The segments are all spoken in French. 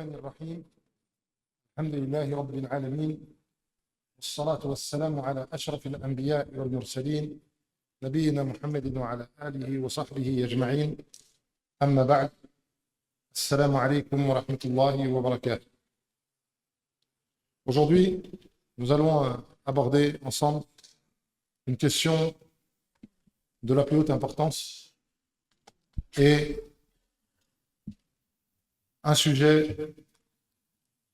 الرحمن الرحيم الحمد لله رب العالمين والصلاة والسلام على أشرف الأنبياء والمرسلين نبينا محمد وعلى آله وصحبه أجمعين أما بعد السلام عليكم ورحمة الله وبركاته. Aujourd'hui, nous allons aborder ensemble une question de la plus haute importance et un sujet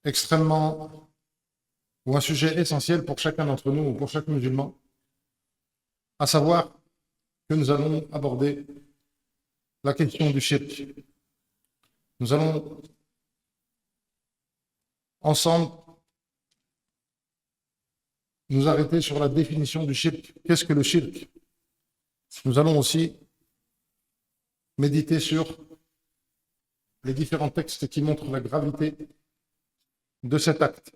extrêmement ou un sujet essentiel pour chacun d'entre nous ou pour chaque musulman, à savoir que nous allons aborder la question du shirk. Nous allons ensemble nous arrêter sur la définition du shirk. Qu'est-ce que le shirk? Nous allons aussi méditer sur les différents textes qui montrent la gravité de cet acte.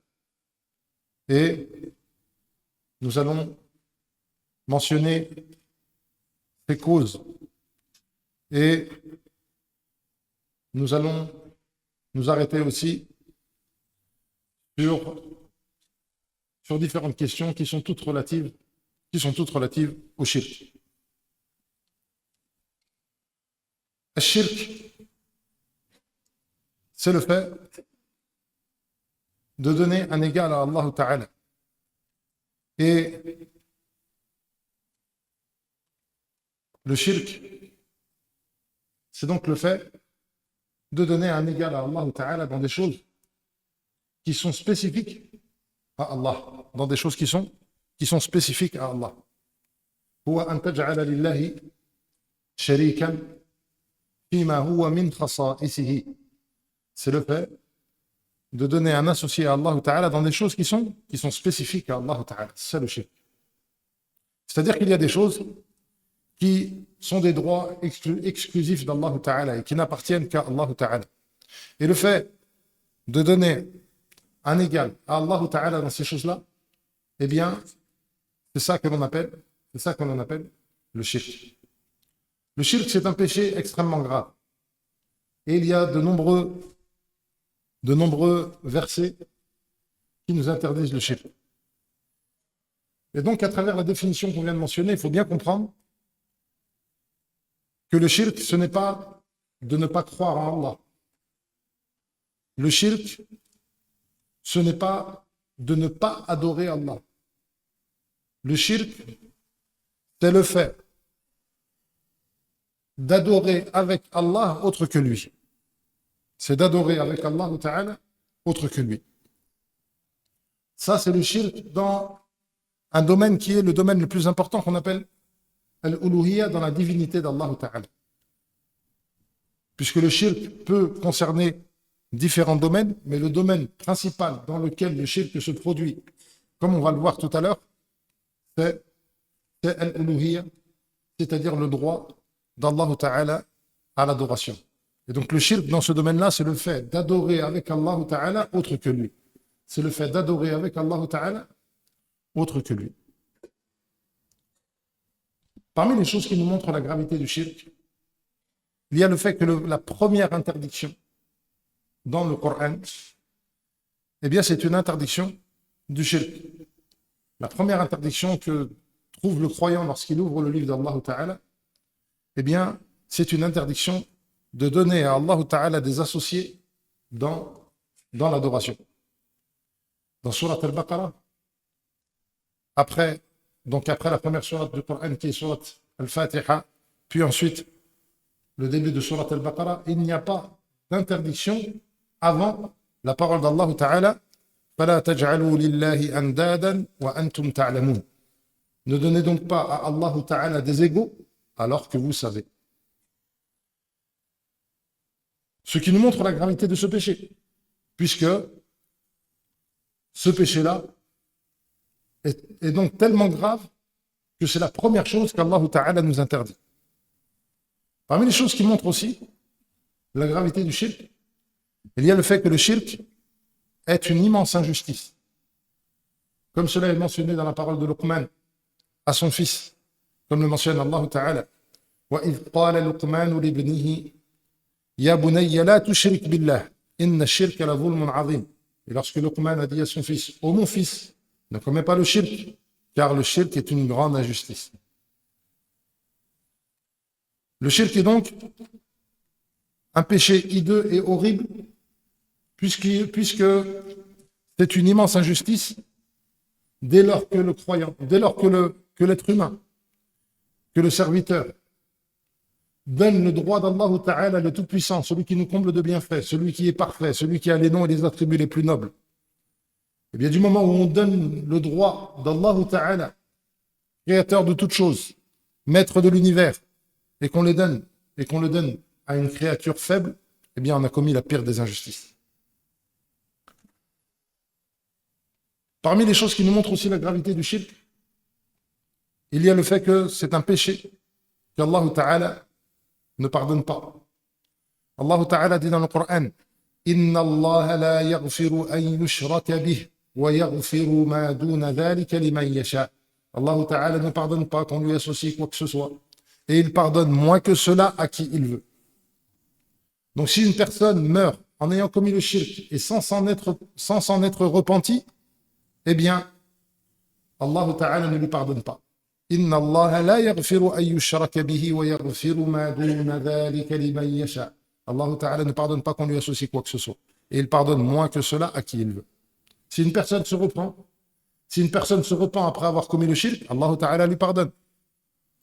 Et nous allons mentionner ses causes. Et nous allons nous arrêter aussi sur différentes questions qui sont toutes relatives au shirk. Le shirk, c'est le fait de donner un égal à Allah Ta'ala. Et le shirk, c'est donc le fait de donner un égal à Allah Ta'ala dans des choses qui sont spécifiques à Allah, dans des choses qui sont spécifiques à Allah. Huwa an taj'ala lillahi sharikan fima huwa min khasa'isihi. C'est le fait de donner un associé à Allah Ta'ala dans des choses qui sont spécifiques à Allah Ta'ala. C'est ça le shirk. C'est-à-dire qu'il y a des choses qui sont des droits exclusifs d'Allah Ta'ala et qui n'appartiennent qu'à Allah Ta'ala. Et le fait de donner un égal à Allah Ta'ala dans ces choses-là, eh bien, c'est ça que l'on appelle le shirk. Le shirk, c'est un péché extrêmement grave. Et il y a de nombreux versets qui nous interdisent le shirk. Et donc, à travers la définition qu'on vient de mentionner, il faut bien comprendre que le shirk, ce n'est pas de ne pas croire en Allah. Le shirk, ce n'est pas de ne pas adorer Allah. Le shirk, c'est le fait d'adorer avec Allah autre que lui. C'est d'adorer avec Allah Ta'ala autre que lui. Ça, c'est le shirk dans un domaine qui est le domaine le plus important qu'on appelle al-uluhiyya, dans la divinité d'Allah Ta'ala. Puisque le shirk peut concerner différents domaines, mais le domaine principal dans lequel le shirk se produit, comme on va le voir tout à l'heure, c'est al-uluhiyya, c'est-à-dire le droit d'Allah Ta'ala à l'adoration. Et donc le shirk dans ce domaine-là, c'est le fait d'adorer avec Allah Ta'ala autre que lui. C'est le fait d'adorer avec Allah Ta'ala autre que lui. Parmi les choses qui nous montrent la gravité du shirk, il y a le fait que la première interdiction dans le Coran, eh bien c'est une interdiction du shirk. La première interdiction que trouve le croyant lorsqu'il ouvre le livre d'Allah Ta'ala, eh bien c'est une interdiction de donner à Allah Ta'ala des associés dans l'adoration. Dans Surat al-Baqarah, après la première sourate du Coran qui est Surat al-Fatiha, puis ensuite le début de Surat al-Baqarah, il n'y a pas d'interdiction avant la parole d'Allah Ta'ala فَلَا تَجْعَلُوا لِلَّهِ أَنْدَادًا وَأَنْتُمْ تَعْلَمُونَ. Ne donnez donc pas à Allah Ta'ala des égaux alors que vous savez. Ce qui nous montre la gravité de ce péché, puisque ce péché-là est donc tellement grave que c'est la première chose qu'Allah Ta'ala nous interdit. Parmi les choses qui montrent aussi la gravité du shirk, il y a le fait que le shirk est une immense injustice. Comme cela est mentionné dans la parole de Luqman à son fils, comme le mentionne Allah Ta'ala. وَإِذْ قَالَ لُقْمَانُ لِابْنِهِ يَا بُنَيَّ لَا تُشْرِكْ بِاللَّهِ Inna shirka la zulmun azim. Et lorsque Luqman a dit à son fils, ô mon fils, ne commets pas le shirk, car le shirk est une grande injustice. Le shirk est donc un péché hideux et horrible, puisque c'est une immense injustice dès lors que le croyant, dès lors que l'être humain, que le serviteur donne le droit d'Allah Ta'ala, le Tout-Puissant, celui qui nous comble de bienfaits, celui qui est parfait, celui qui a les noms et les attributs les plus nobles. Et bien, du moment où on donne le droit d'Allah Ta'ala, créateur de toutes choses, maître de l'univers, et qu'on le donne à une créature faible, eh bien, on a commis la pire des injustices. Parmi les choses qui nous montrent aussi la gravité du shirk, il y a le fait que c'est un péché qu'Allah Ta'ala ne pardonne pas. Allah Ta'ala dit dans le Coran, Inna Allah la yaghfiru an yushraka bih wa yaghfiru ma duna dhalika liman yasha. Allah Ta'ala ne pardonne pas qu'on lui associe quoi que ce soit. Et il pardonne moins que cela à qui il veut. Donc si une personne meurt en ayant commis le shirk et sans s'en être repenti, eh bien, Allah Ta'ala ne lui pardonne pas. Inna Allah la yaghfiru an yushraka bihi wa yaghfiru ma duna dhalika liman yasha. Allah Ta'ala ne pardonne pas qu'on lui associe quoi que ce soit. Et il pardonne moins que cela à qui il veut. Si une personne se repent après avoir commis le shirk, Allah Ta'ala lui pardonne.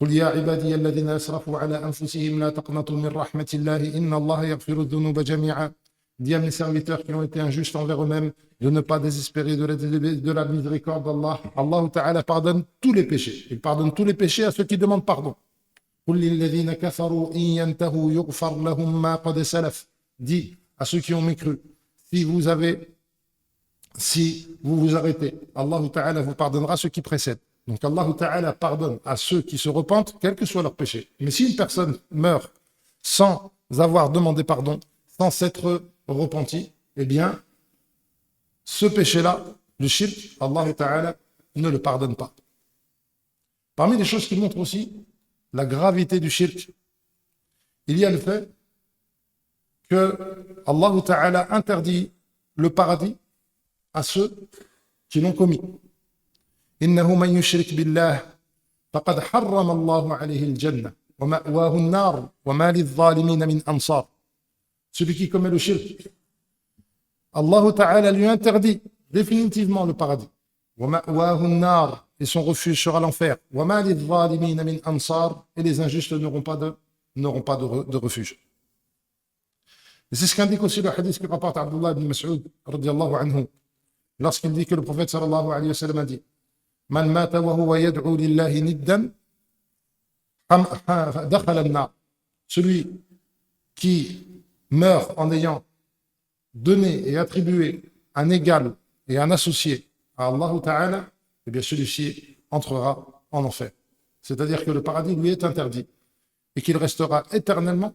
قل يا عبادي الذين أسرفوا على أنفسهم لا تقنطوا من رحمة الله إن الله يغفر الذنوب جميعا. Dis à mes serviteurs qui ont été injustes envers eux-mêmes de ne pas désespérer de la miséricorde d'Allah. Allah Ta'ala pardonne tous les péchés. Il pardonne tous les péchés à ceux qui demandent pardon. قل للذين كفروا إن ينتهوا يغفر لهم ما قد سلف. Dis à ceux qui ont mécru, si vous vous arrêtez, Allah Ta'ala vous pardonnera ce qui précède. Donc Allah Ta'ala pardonne à ceux qui se repentent, quel que soit leur péché. Mais si une personne meurt sans avoir demandé pardon, sans s'être repenti, eh bien, ce péché-là, le shirk, Allah Ta'ala ne le pardonne pas. Parmi les choses qui montrent aussi la gravité du shirk, il y a le fait que Allah Ta'ala interdit le paradis à ceux qui l'ont commis. إنه من يشرك بالله فقد حرم الله عليه الجنة ومأواه النار وما للظالمين من أنصار. Celui qui commet le shirk, Allah Ta'ala lui interdit définitivement le paradis. ومأواه النار, et son refuge sera l'enfer. وما للظالمين من أنصار, et les injustes n'auront pas de refuge. Et c'est ce qu'indique aussi le hadith que rapporte Abdullah ibn Mas'ud radiyallahu anhu, lorsqu'il dit que le prophète sallallahu alayhi wa sallam a dit Man mata wa huwa yad'u lillahi niddan dakhala an-nar. Celui qui meurt en ayant donné et attribué un égal et un associé à Allah Ta'ala, eh bien celui-ci entrera en enfer. C'est-à-dire que le paradis lui est interdit et qu'il restera éternellement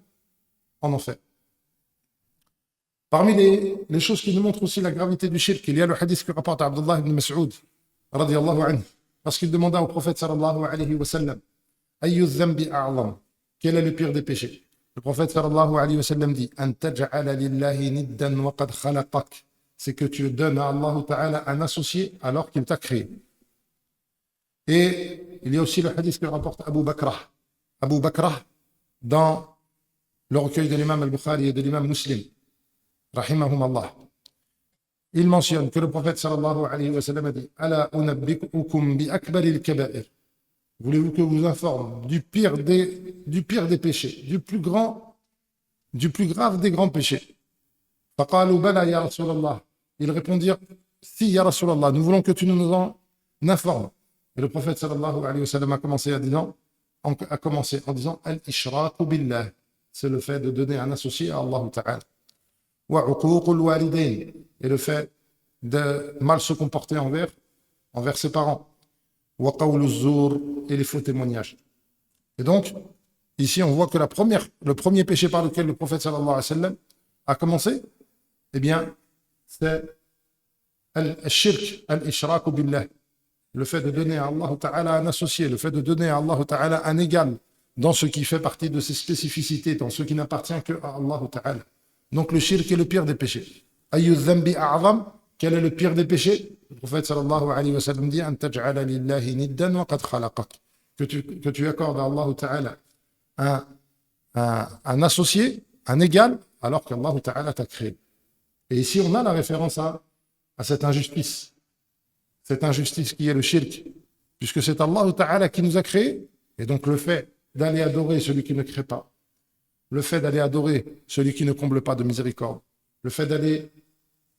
en enfer. Parmi les choses qui nous montrent aussi la gravité du shirk, il y a le hadith que rapporte Abdullah ibn Mas'ud radiyallahu anhu, lorsqu'il demanda au prophète sallallahu alayhi wa sallam Ayyu dhanbi a'zam, quel est le pire des péchés? Le prophète sallallahu alayhi wa sallam dit An taj'ala lillahi niddan wa qad khalaqak, c'est que tu donnes à Allah Ta'ala un associé alors qu'il t'a créé. Et il y a aussi le hadith que rapporte Abu Bakrah dans le recueil de l'imam al-Bukhari et de l'imam Muslim rahimahum Allah. Il mentionne que le prophète sallallahu alayhi wa sallam a dit Ala unabbi'ukum bi akbaril kaba'ir. Voulez-vous que je vous informe du pire des péchés, du plus grave des grands péchés? Faqalu bala ya Rasulallah. Ils répondirent Si ya Rasulallah, nous voulons que tu nous en informes. Et le prophète sallallahu alayhi wa sallam a commencé en disant Al-ishraku billah. C'est le fait de donner un associé à Allah Ta'ala. Wa uququl walidain, et le fait de mal se comporter envers ses parents. Wa qawlu zur, et les faux témoignages. Et donc, ici, on voit que le premier péché par lequel le prophète sallallahu alayhi wa sallam a commencé, eh bien, c'est al-shirk, al-ishraku billah. Le fait de donner à Allah Ta'ala un associé, le fait de donner à Allah Ta'ala un égal dans ce qui fait partie de ses spécificités, dans ce qui n'appartient qu'à Allah Ta'ala. Donc le shirk est le pire des péchés. Ayyu dhanbi a'zam, quel est le pire des péchés? Le prophète sallallahu alayhi wa sallam dit An taj'ala lillahi niddan wa qad khalaqak. Que tu accordes à Allah Ta'ala un associé, un égal, alors qu'Allah Ta'ala t'a créé. Et ici, on a la référence à cette injustice qui est le shirk, puisque c'est Allah Ta'ala qui nous a créés, et donc le fait d'aller adorer celui qui ne crée pas, le fait d'aller adorer celui qui ne comble pas de miséricorde, le fait d'aller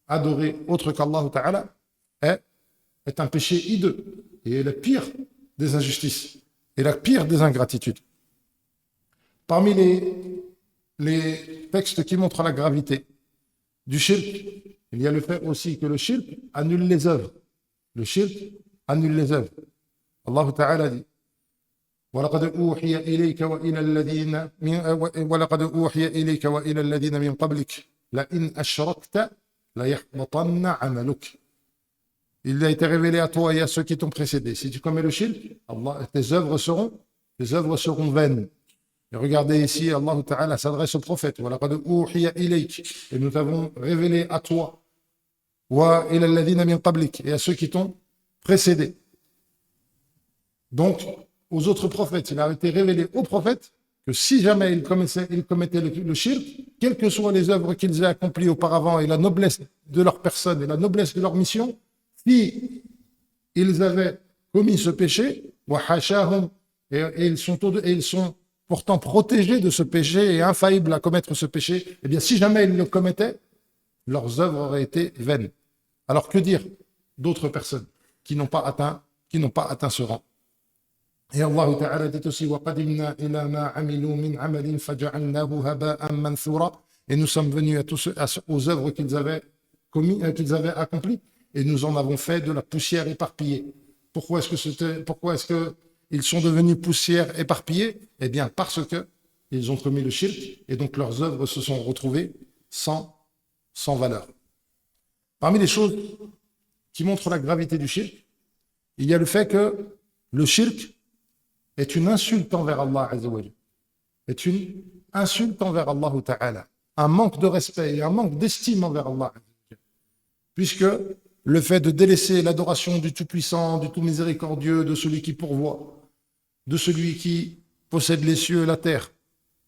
adorer autre qu'Allah Ta'ala est un péché hideux et est le pire des injustices et la pire des ingratitudes. Parmi les textes qui montrent la gravité du shirk, il y a le fait aussi que le shirk annule les œuvres. Le shirk annule les œuvres. Allah Ta'ala dit ولقد أوحي إليك وإلى الذين من قبلك لئن أشركت ليحبطن عملك. Il a été révélé à toi et à ceux qui t'ont précédé. Si tu commets le shirk, tes œuvres seront vaines. Et regardez ici, Allah Ta'ala s'adresse au prophète. وَلَقَدْ أُوحِيَ إِلَيْكَ. Et nous t'avons révélé à toi. وَإِلَى الَّذِينَ مِنْ قَبْلِكَ. Et à ceux qui t'ont précédé. Donc, aux autres prophètes, il a été révélé aux prophètes que si jamais ils commettaient le shirk, quelles que soient les œuvres qu'ils aient accomplies auparavant et la noblesse de leur personne et la noblesse de leur mission, si ils avaient commis ce péché, et ils sont pourtant protégés de ce péché et infaillibles à commettre ce péché, eh bien si jamais ils le commettaient, leurs œuvres auraient été vaines. Alors que dire d'autres personnes qui n'ont pas atteint ce rang? Et Allah Ta'ala dit aussi وَقَدِمْنَا إِلَى مَا عَمِلُوا مِنْ عَمَلٍ فَجَعَلْنَاهُ هَبَاءً مَنْثُورًا. Et nous sommes venus aux œuvres qu'ils avaient accomplies, et nous en avons fait de la poussière éparpillée. Pourquoi est-ce qu'ils sont devenus poussière éparpillée? Eh bien, parce qu'ils ont commis le shirk, et donc leurs œuvres se sont retrouvées sans valeur. Parmi les choses qui montrent la gravité du shirk, il y a le fait que le shirk est une insulte envers Allah Azza wa Jalla, est une insulte envers Allah Ta'ala, un manque de respect et un manque d'estime envers Allah Azza wa Jalla. Puisque le fait de délaisser l'adoration du Tout-Puissant, du Tout-Miséricordieux, de celui qui pourvoit, de celui qui possède les cieux et la terre,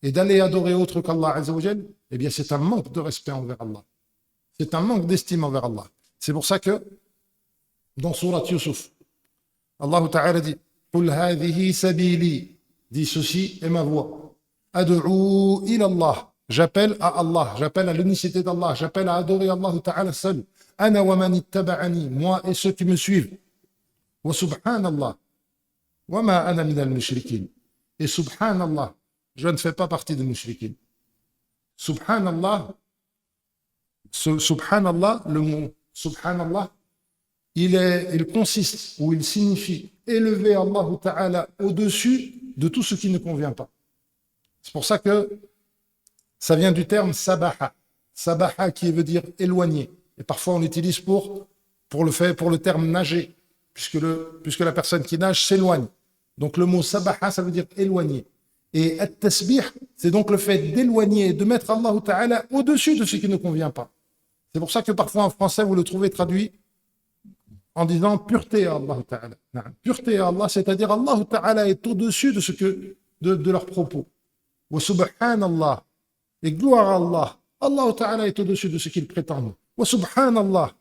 et d'aller adorer autre qu'Allah Azza wa Jalla, eh bien c'est un manque de respect envers Allah. C'est un manque d'estime envers Allah. C'est pour ça que dans Surat Yusuf, Allah Ta'ala dit قُلْ هَذِهِ سَبِيلِي, dit ceci est ma voie. أَدْعُو إِلَى اللَّهِ, j'appelle à Allah, j'appelle à l'unicité d'Allah, j'appelle à adorer Allah Ta'ala seul. أَنَا وَمَنِ اتَّبَعَنِي, moi et ceux qui me suivent. وَسُبْحَانَ اللَّهِ وَمَا أَنَا مِنَ الْمُشْرِكِينَ. Et subhanallah, je ne fais pas partie des mushrikin. Subhanallah, le mot subhanallah, il consiste ou il signifie élever Allah Ta'ala au-dessus de tout ce qui ne convient pas. C'est pour ça que ça vient du terme sabaha. Sabaha qui veut dire éloigner. Et parfois on l'utilise pour le terme nager, puisque la personne qui nage s'éloigne. Donc le mot sabaha, ça veut dire éloigner. Et at-tasbih, c'est donc le fait d'éloigner, de mettre Allah Ta'ala au-dessus de ce qui ne convient pas. C'est pour ça que parfois en français, vous le trouvez traduit en disant pureté à Allah Ta'ala. Pureté à Allah, c'est-à-dire Allah Ta'ala est au-dessus de leurs propos. Wa subhanallah, et gloire à Allah. Allah Ta'ala est au-dessus de ce qu'ils prétendent. Wa subhanallah,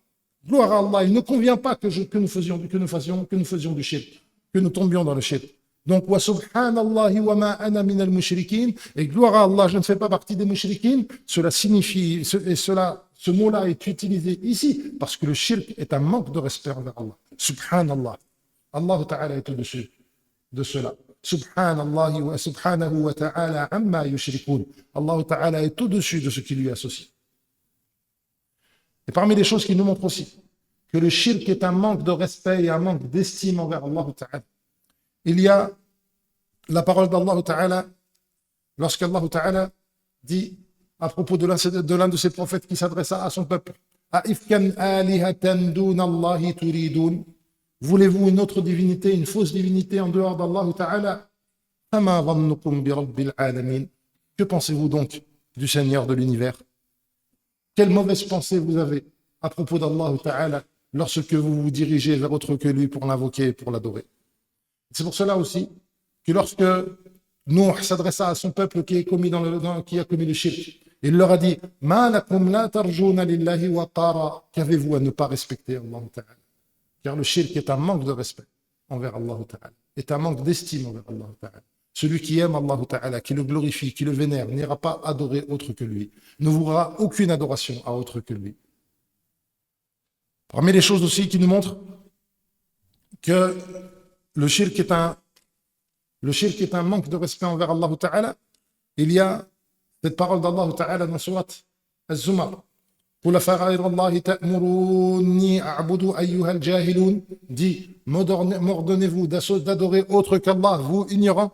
gloire à Allah. Il ne convient pas que nous faisions du shirk, que nous tombions dans le shirk. Donc, wa subhanallahi wa ma ana min al-mushrikin, et gloire à Allah, je ne fais pas partie des mushrikin, cela signifie, ce mot-là est utilisé ici, parce que le shirk est un manque de respect envers Allah. Subhanallah. Allah Ta'ala est au-dessus de cela. Subhanallahi wa subhanahu wa ta'ala amma yushrikun. Allah Ta'ala est au-dessus de ce qui lui associe. Et parmi les choses qui nous montrent aussi que le shirk est un manque de respect et un manque d'estime envers Allah Ta'ala, il y a la parole d'Allah Ta'ala lorsqu'Allah Ta'ala dit à propos de l'un de ses prophètes qui s'adressa à son peuple: Aifkan alihatan dunallahi turidun. Voulez-vous une autre divinité, une fausse divinité en dehors d'Allah Ta'ala? Fama dhannukum bi rabbil alamin. Que pensez-vous donc du Seigneur de l'univers? Quelle mauvaise pensée vous avez à propos d'Allah Ta'ala lorsque vous vous dirigez vers autre que lui pour l'invoquer et pour l'adorer. C'est pour cela aussi que lorsque Nuh s'adressa à son peuple qui a commis le shirk, il leur a dit Ma lakum la tarjuna lillahi wa qara. Qu'avez-vous à ne pas respecter Allah Ta'ala? Car le shirk est un manque de respect envers Allah Ta'ala, est un manque d'estime envers Allah Ta'ala. Celui qui aime Allah Ta'ala, qui le glorifie, qui le vénère, n'ira pas adorer autre que lui, ne vouera aucune adoration à autre que lui. Parmi les choses aussi qui nous montrent que le shirk est un manque de respect envers Allah Ta'ala, il y a cette parole d'Allah Ta'ala dans Surat Az-Zumar. Dit, m'ordonnez-vous d'adorer autre qu'Allah, vous ignorants.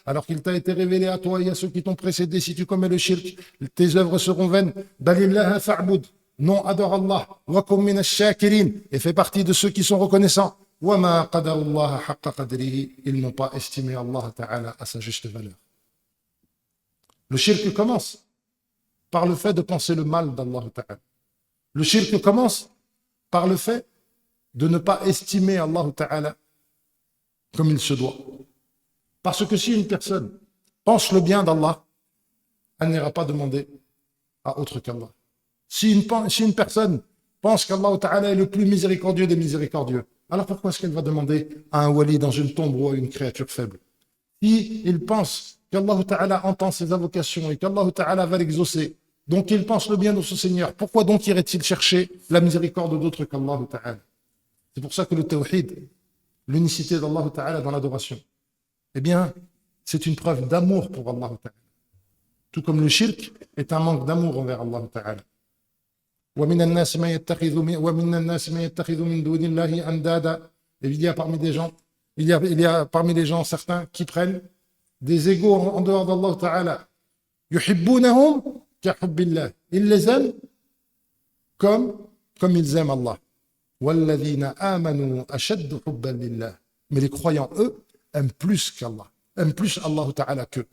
Alors qu'il t'a été révélé à toi et à ceux qui t'ont précédé, si tu commets le shirk, tes œuvres seront vaines. Non, adore Allah. Et fais partie de ceux qui sont reconnaissants. Ils n'ont pas estimé Allah Ta'ala à sa juste valeur. Le shirk commence par le fait de penser le mal d'Allah Ta'ala. Le shirk commence par le fait de ne pas estimer Allah Ta'ala comme il se doit. Parce que si une personne pense le bien d'Allah, elle n'ira pas demander à autre qu'Allah. Si une personne pense qu'Allah Ta'ala est le plus miséricordieux des miséricordieux, alors pourquoi est-ce qu'elle va demander à un wali dans une tombe ou à une créature faible? Si il pense qu'Allah Ta'ala entend ses invocations et qu'Allah Ta'ala va l'exaucer, donc il pense le bien de son Seigneur, pourquoi donc irait-il chercher la miséricorde d'autre qu'Allah Ta'ala? C'est pour ça que le tawhid, l'unicité d'Allah Ta'ala dans l'adoration, eh bien, c'est une preuve d'amour pour Allah Ta'ala. Tout comme le shirk est un manque d'amour envers Allah Ta'ala. ومن الناس من يتخذ من دون الله أندادا. Il y a parmi les gens certains qui prennent des égaux en dehors d'Allah Ta'ala. يحبونهم كحب الله. Ils les aiment comme ils aiment Allah. والذين آمنوا أشد حبا لله. Mais les croyants, eux, aiment plus qu'Allah, aiment plus Allah Ta'ala qu'eux.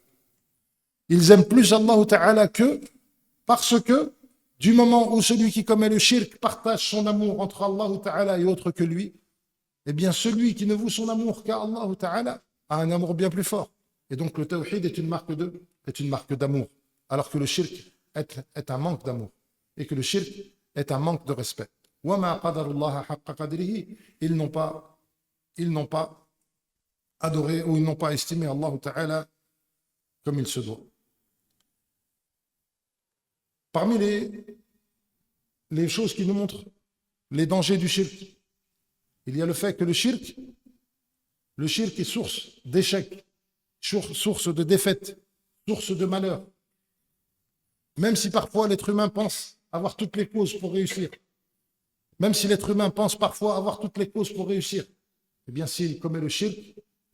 Ils aiment plus Allah Ta'ala qu'eux parce que du moment où celui qui commet le shirk partage son amour entre Allah Ta'ala et autre que lui, eh bien celui qui ne voue son amour qu'à Allah Ta'ala a un amour bien plus fort. Et donc le tawhid est une marque d'amour, alors que le shirk est un manque d'amour, et que le shirk est un manque de respect. وَمَا قَدَرُ اللَّهَ حَقَّ قَدْرِهِ. Ils n'ont pas adoré ou ils n'ont pas estimé Allah Ta'ala comme il se doit. Parmi les choses qui nous montrent les dangers du shirk, il y a le fait que le shirk est source d'échec, source de défaite, source de malheur. Même si parfois l'être humain pense avoir toutes les causes pour réussir, même si l'être humain pense parfois avoir toutes les causes pour réussir, eh bien s'il commet le shirk,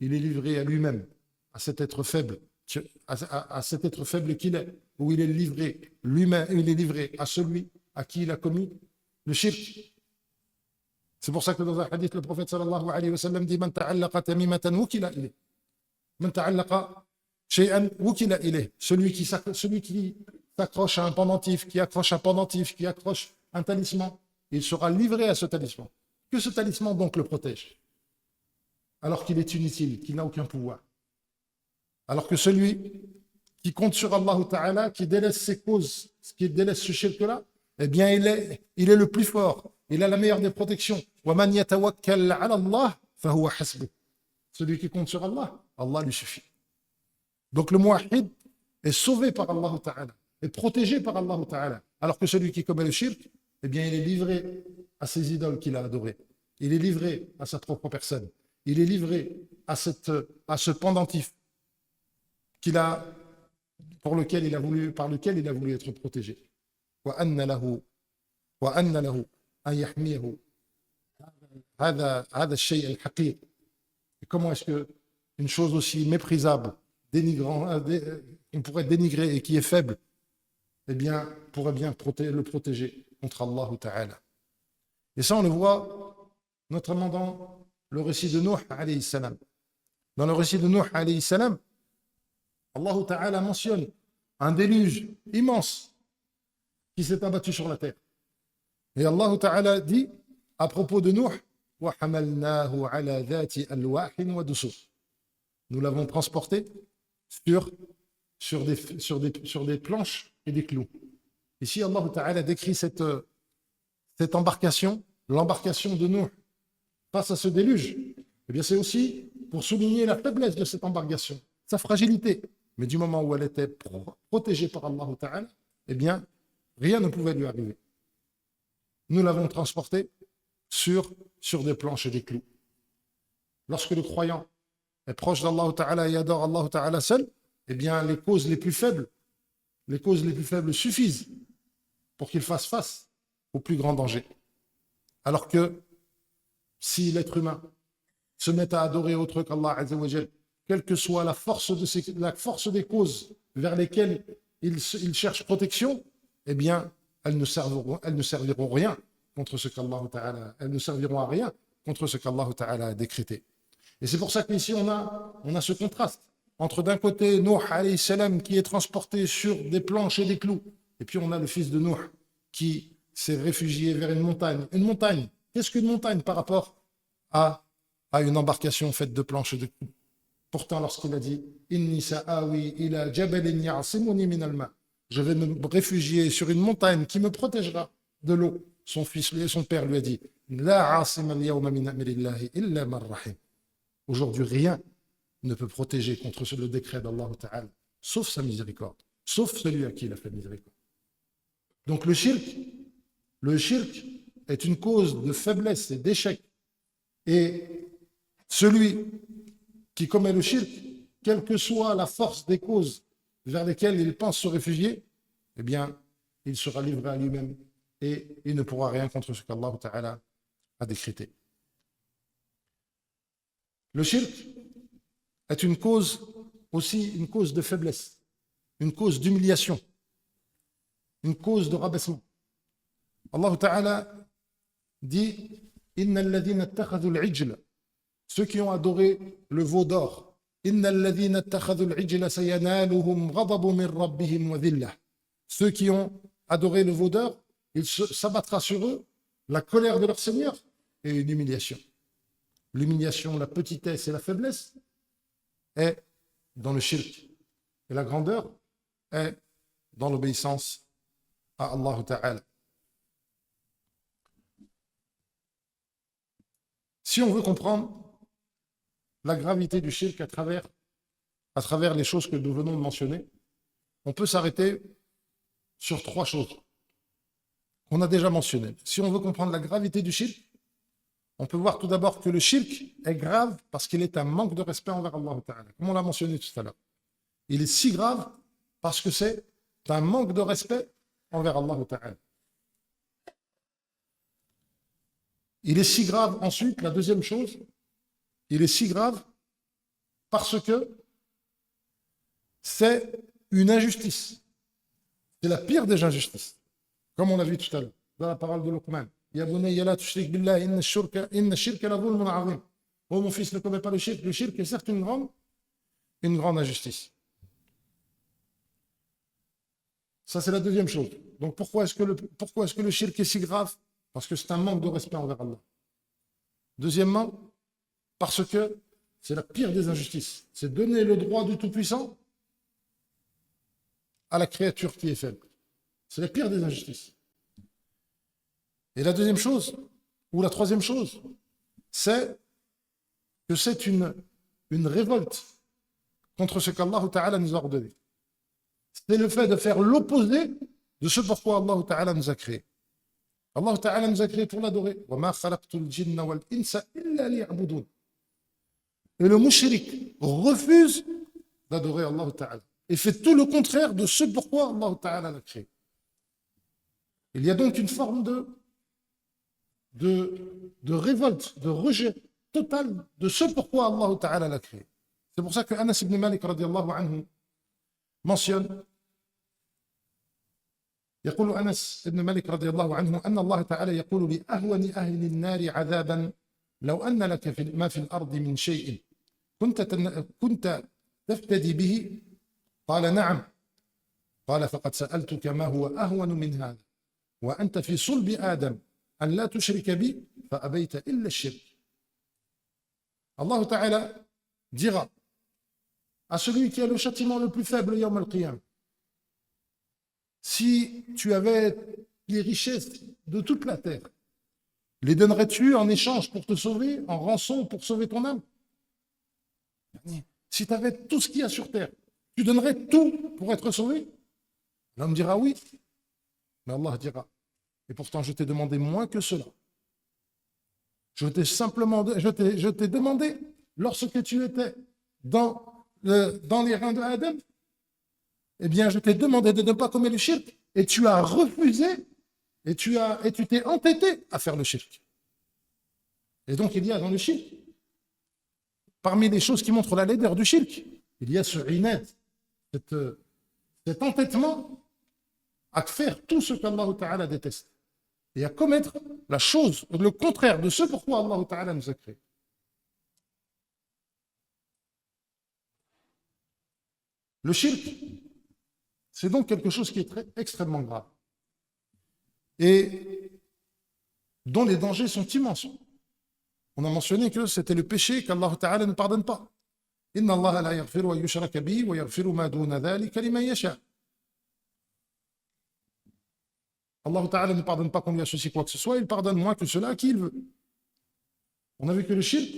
il est livré à lui-même, à cet être faible, à cet être faible qu'il est, où il est livré lui-même, il est livré à celui à qui il a commis le shirk. C'est pour ça que dans un hadith, le prophète sallallahu alayhi wa sallam dit Man ta'allaqa tamimatan wukila ilayh. Man ta'allaqa shay'an wukila ilayh. Celui qui s'accroche à un pendentif, qui accroche un talisman, il sera livré à ce talisman. Que ce talisman donc le protège, alors qu'il est inutile, qu'il n'a aucun pouvoir. Alors que celui qui compte sur Allah Ta'ala, qui délaisse ses causes, qui délaisse ce shirk-là, eh bien il est le plus fort, il a la meilleure des protections. وَمَنْ يَتَوَكَّلْ عَلَى اللَّهِ فَهُوَ حَسْبُهُ. Celui qui compte sur Allah, Allah lui suffit. Donc le muwahhid est sauvé par Allah Ta'ala, est protégé par Allah Ta'ala, alors que celui qui commet le shirk, eh bien il est livré à ses idoles qu'il a adorées, il est livré à sa propre personne, il est livré à ce pendentif par lequel il a voulu être protégé. وأن له أن يحميه هذا الشيء الحقير. Et comment est-ce que une chose aussi méprisable, qu'on pourrait dénigrer et qui est faible, eh bien, pourrait bien le protéger contre Allah Ta'ala. Et ça, on le voit notamment dans le récit de Nuh alayhi salam. Dans le récit de Nuh alayhi salam, Allah Ta'ala mentionne un déluge immense qui s'est abattu sur la terre. Et Allah Ta'ala dit à propos de Nuh, وَحَمَلْنَاهُ عَلَى ذَاتِ أَلْوَاحٍ وَدُسُرٍ. Nous l'avons transporté sur des planches et des clous. Ici, Allah Ta'ala décrit cette embarcation, l'embarcation de Nuh face à ce déluge. Eh bien, c'est aussi pour souligner la faiblesse de cette embarcation, sa fragilité. Mais du moment où elle était protégée par Allah Ta'ala, eh bien, rien ne pouvait lui arriver. Nous l'avons transporté sur des planches et des clous. Lorsque le croyant est proche d'Allah Ta'ala et adore Allah Ta'ala seul, eh bien, les causes les plus faibles suffisent pour qu'il fasse face au plus grand danger. Alors que si l'être humain se met à adorer autre qu'Allah Azza wa Jal, quelle que soit la force des causes vers lesquelles il cherche protection, eh bien, elles ne serviront rien contre ce qu'Allah Ta'ala, elles ne serviront à rien contre ce qu'Allah Ta'ala a décrété. Et c'est pour ça qu'ici on a ce contraste entre d'un côté Nuh alayhi salam qui est transporté sur des planches et des clous, et puis on a le fils de Nuh qui s'est réfugié vers une montagne. Une montagne, qu'est-ce qu'une montagne par rapport à une embarcation faite de planches et de clous? Pourtant, lorsqu'il a dit Inni sa'awi ila jabalin ya'simuni min al-ma, je vais me réfugier sur une montagne qui me protégera de l'eau. Son fils et son père lui a dit La 'asima al-yawma min amrillahi illa man rahim. Aujourd'hui, rien ne peut protéger contre le décret d'Allah Ta'ala, sauf sa miséricorde, sauf celui à qui il a fait miséricorde. Donc le shirk est une cause de faiblesse et d'échec. Et celui qui commet le shirk, quelle que soit la force des causes vers lesquelles il pense se réfugier, eh bien, il sera livré à lui-même et il ne pourra rien contre ce qu'Allah Ta'ala a décrété. Le shirk est une cause de faiblesse, une cause d'humiliation, une cause de rabaissement. Allah Ta'ala dit Inna alladhina ittakhadhu al-'ijla, ceux qui ont adoré le veau d'or. Inna alladhina ittakhadhu al-'ijla sayanaluhum ghadabun min rabbihim wa dhillah. Ceux qui ont adoré le veau d'or, il s'abattra sur eux la colère de leur Seigneur et une humiliation. L'humiliation, la petitesse et la faiblesse est dans le shirk. Et la grandeur est dans l'obéissance à Allah Ta'ala. Si on veut comprendre la gravité du shirk à travers les choses que nous venons de mentionner, on peut s'arrêter sur 3 choses qu'on a déjà mentionnées. Si on veut comprendre la gravité du shirk, on peut voir tout d'abord que le shirk est grave parce qu'il est un manque de respect envers Allah Ta'ala, comme on l'a mentionné tout à l'heure. Il est si grave parce que c'est un manque de respect envers Allah Ta'ala. Il est si grave ensuite, la deuxième chose, il est si grave parce que c'est une injustice. C'est la pire des injustices, comme on l'a vu tout à l'heure, dans la parole de Luqman. Ya bunayya la tushrik billah, inna ash-shirka la dhulmun 'azim. Oh mon fils, ne commets pas le shirk. Le shirk est certes une grande injustice. Ça, c'est la deuxième chose. Donc pourquoi est-ce que le shirk est si grave? Parce que c'est un manque de respect envers Allah. Deuxièmement, parce que c'est la pire des injustices. C'est donner le droit du Tout-Puissant à la créature qui est faible. C'est la pire des injustices. Et la deuxième chose, ou la troisième chose, c'est que c'est une révolte contre ce qu'Allah Ta'ala nous a ordonné. C'est le fait de faire l'opposé de ce pourquoi Allah Ta'ala nous a créés. Allah Ta'ala nous a créés pour l'adorer. وَمَا خَلَقْتُ الْجِنَّ وَالْإِنسَ إِلَّا لِيَعْبُدُونَ. Et le mushrik refuse d'adorer Allah Ta'ala et fait tout le contraire de ce pourquoi Allah Ta'ala l'a créé. Il y a donc une forme de révolte, de rejet total de ce pourquoi Allah Ta'ala l'a créé. C'est pour ça que Anas ibn Malik radiallahu anhu mentionne يقول أنس بن مالك رضي الله عنه أن الله تعالى يقول لأهون أهل النار عذابا لو أن لك ما في الأرض من شيء كنت تفتدي به قال نعم قال فقد سألتك ما هو أهون من هذا وأنت في صلب آدم أن لا تشرك بي فأبيت إلا الشرك. Allah Ta'ala dira à celui qui a le châtiment le plus faible Yawm al-Qiyam, si tu avais les richesses de toute la terre, les donnerais-tu en échange pour te sauver, en rançon pour sauver ton âme? Si tu avais tout ce qu'il y a sur terre, tu donnerais tout pour être sauvé? L'homme dira oui. Mais Allah dira, et pourtant je t'ai demandé moins que cela. Je t'ai demandé, lorsque tu étais dans les reins de Adam, eh bien je t'ai demandé de ne pas commettre le shirk, et tu as refusé, et tu t'es entêté à faire le shirk. Et donc il y a dans le shirk, parmi les choses qui montrent la laideur du shirk, il y a ce inad, cet entêtement à faire tout ce qu'Allah Ta'ala déteste et à commettre la chose, le contraire de ce pourquoi Allah Ta'ala nous a créés. Le shirk, c'est donc quelque chose qui est extrêmement grave et dont les dangers sont immenses. On a mentionné que c'était le péché qu'Allah Ta'ala ne pardonne pas. Inna Allah la yaghfiru wa yushraka bihi wa yaghfiru ma duna dhalika liman yasha. Allah Ta'ala ne pardonne pas qu'on lui associe quoi que ce soit, il pardonne moins que cela à qui il veut. On a vu que le shirk,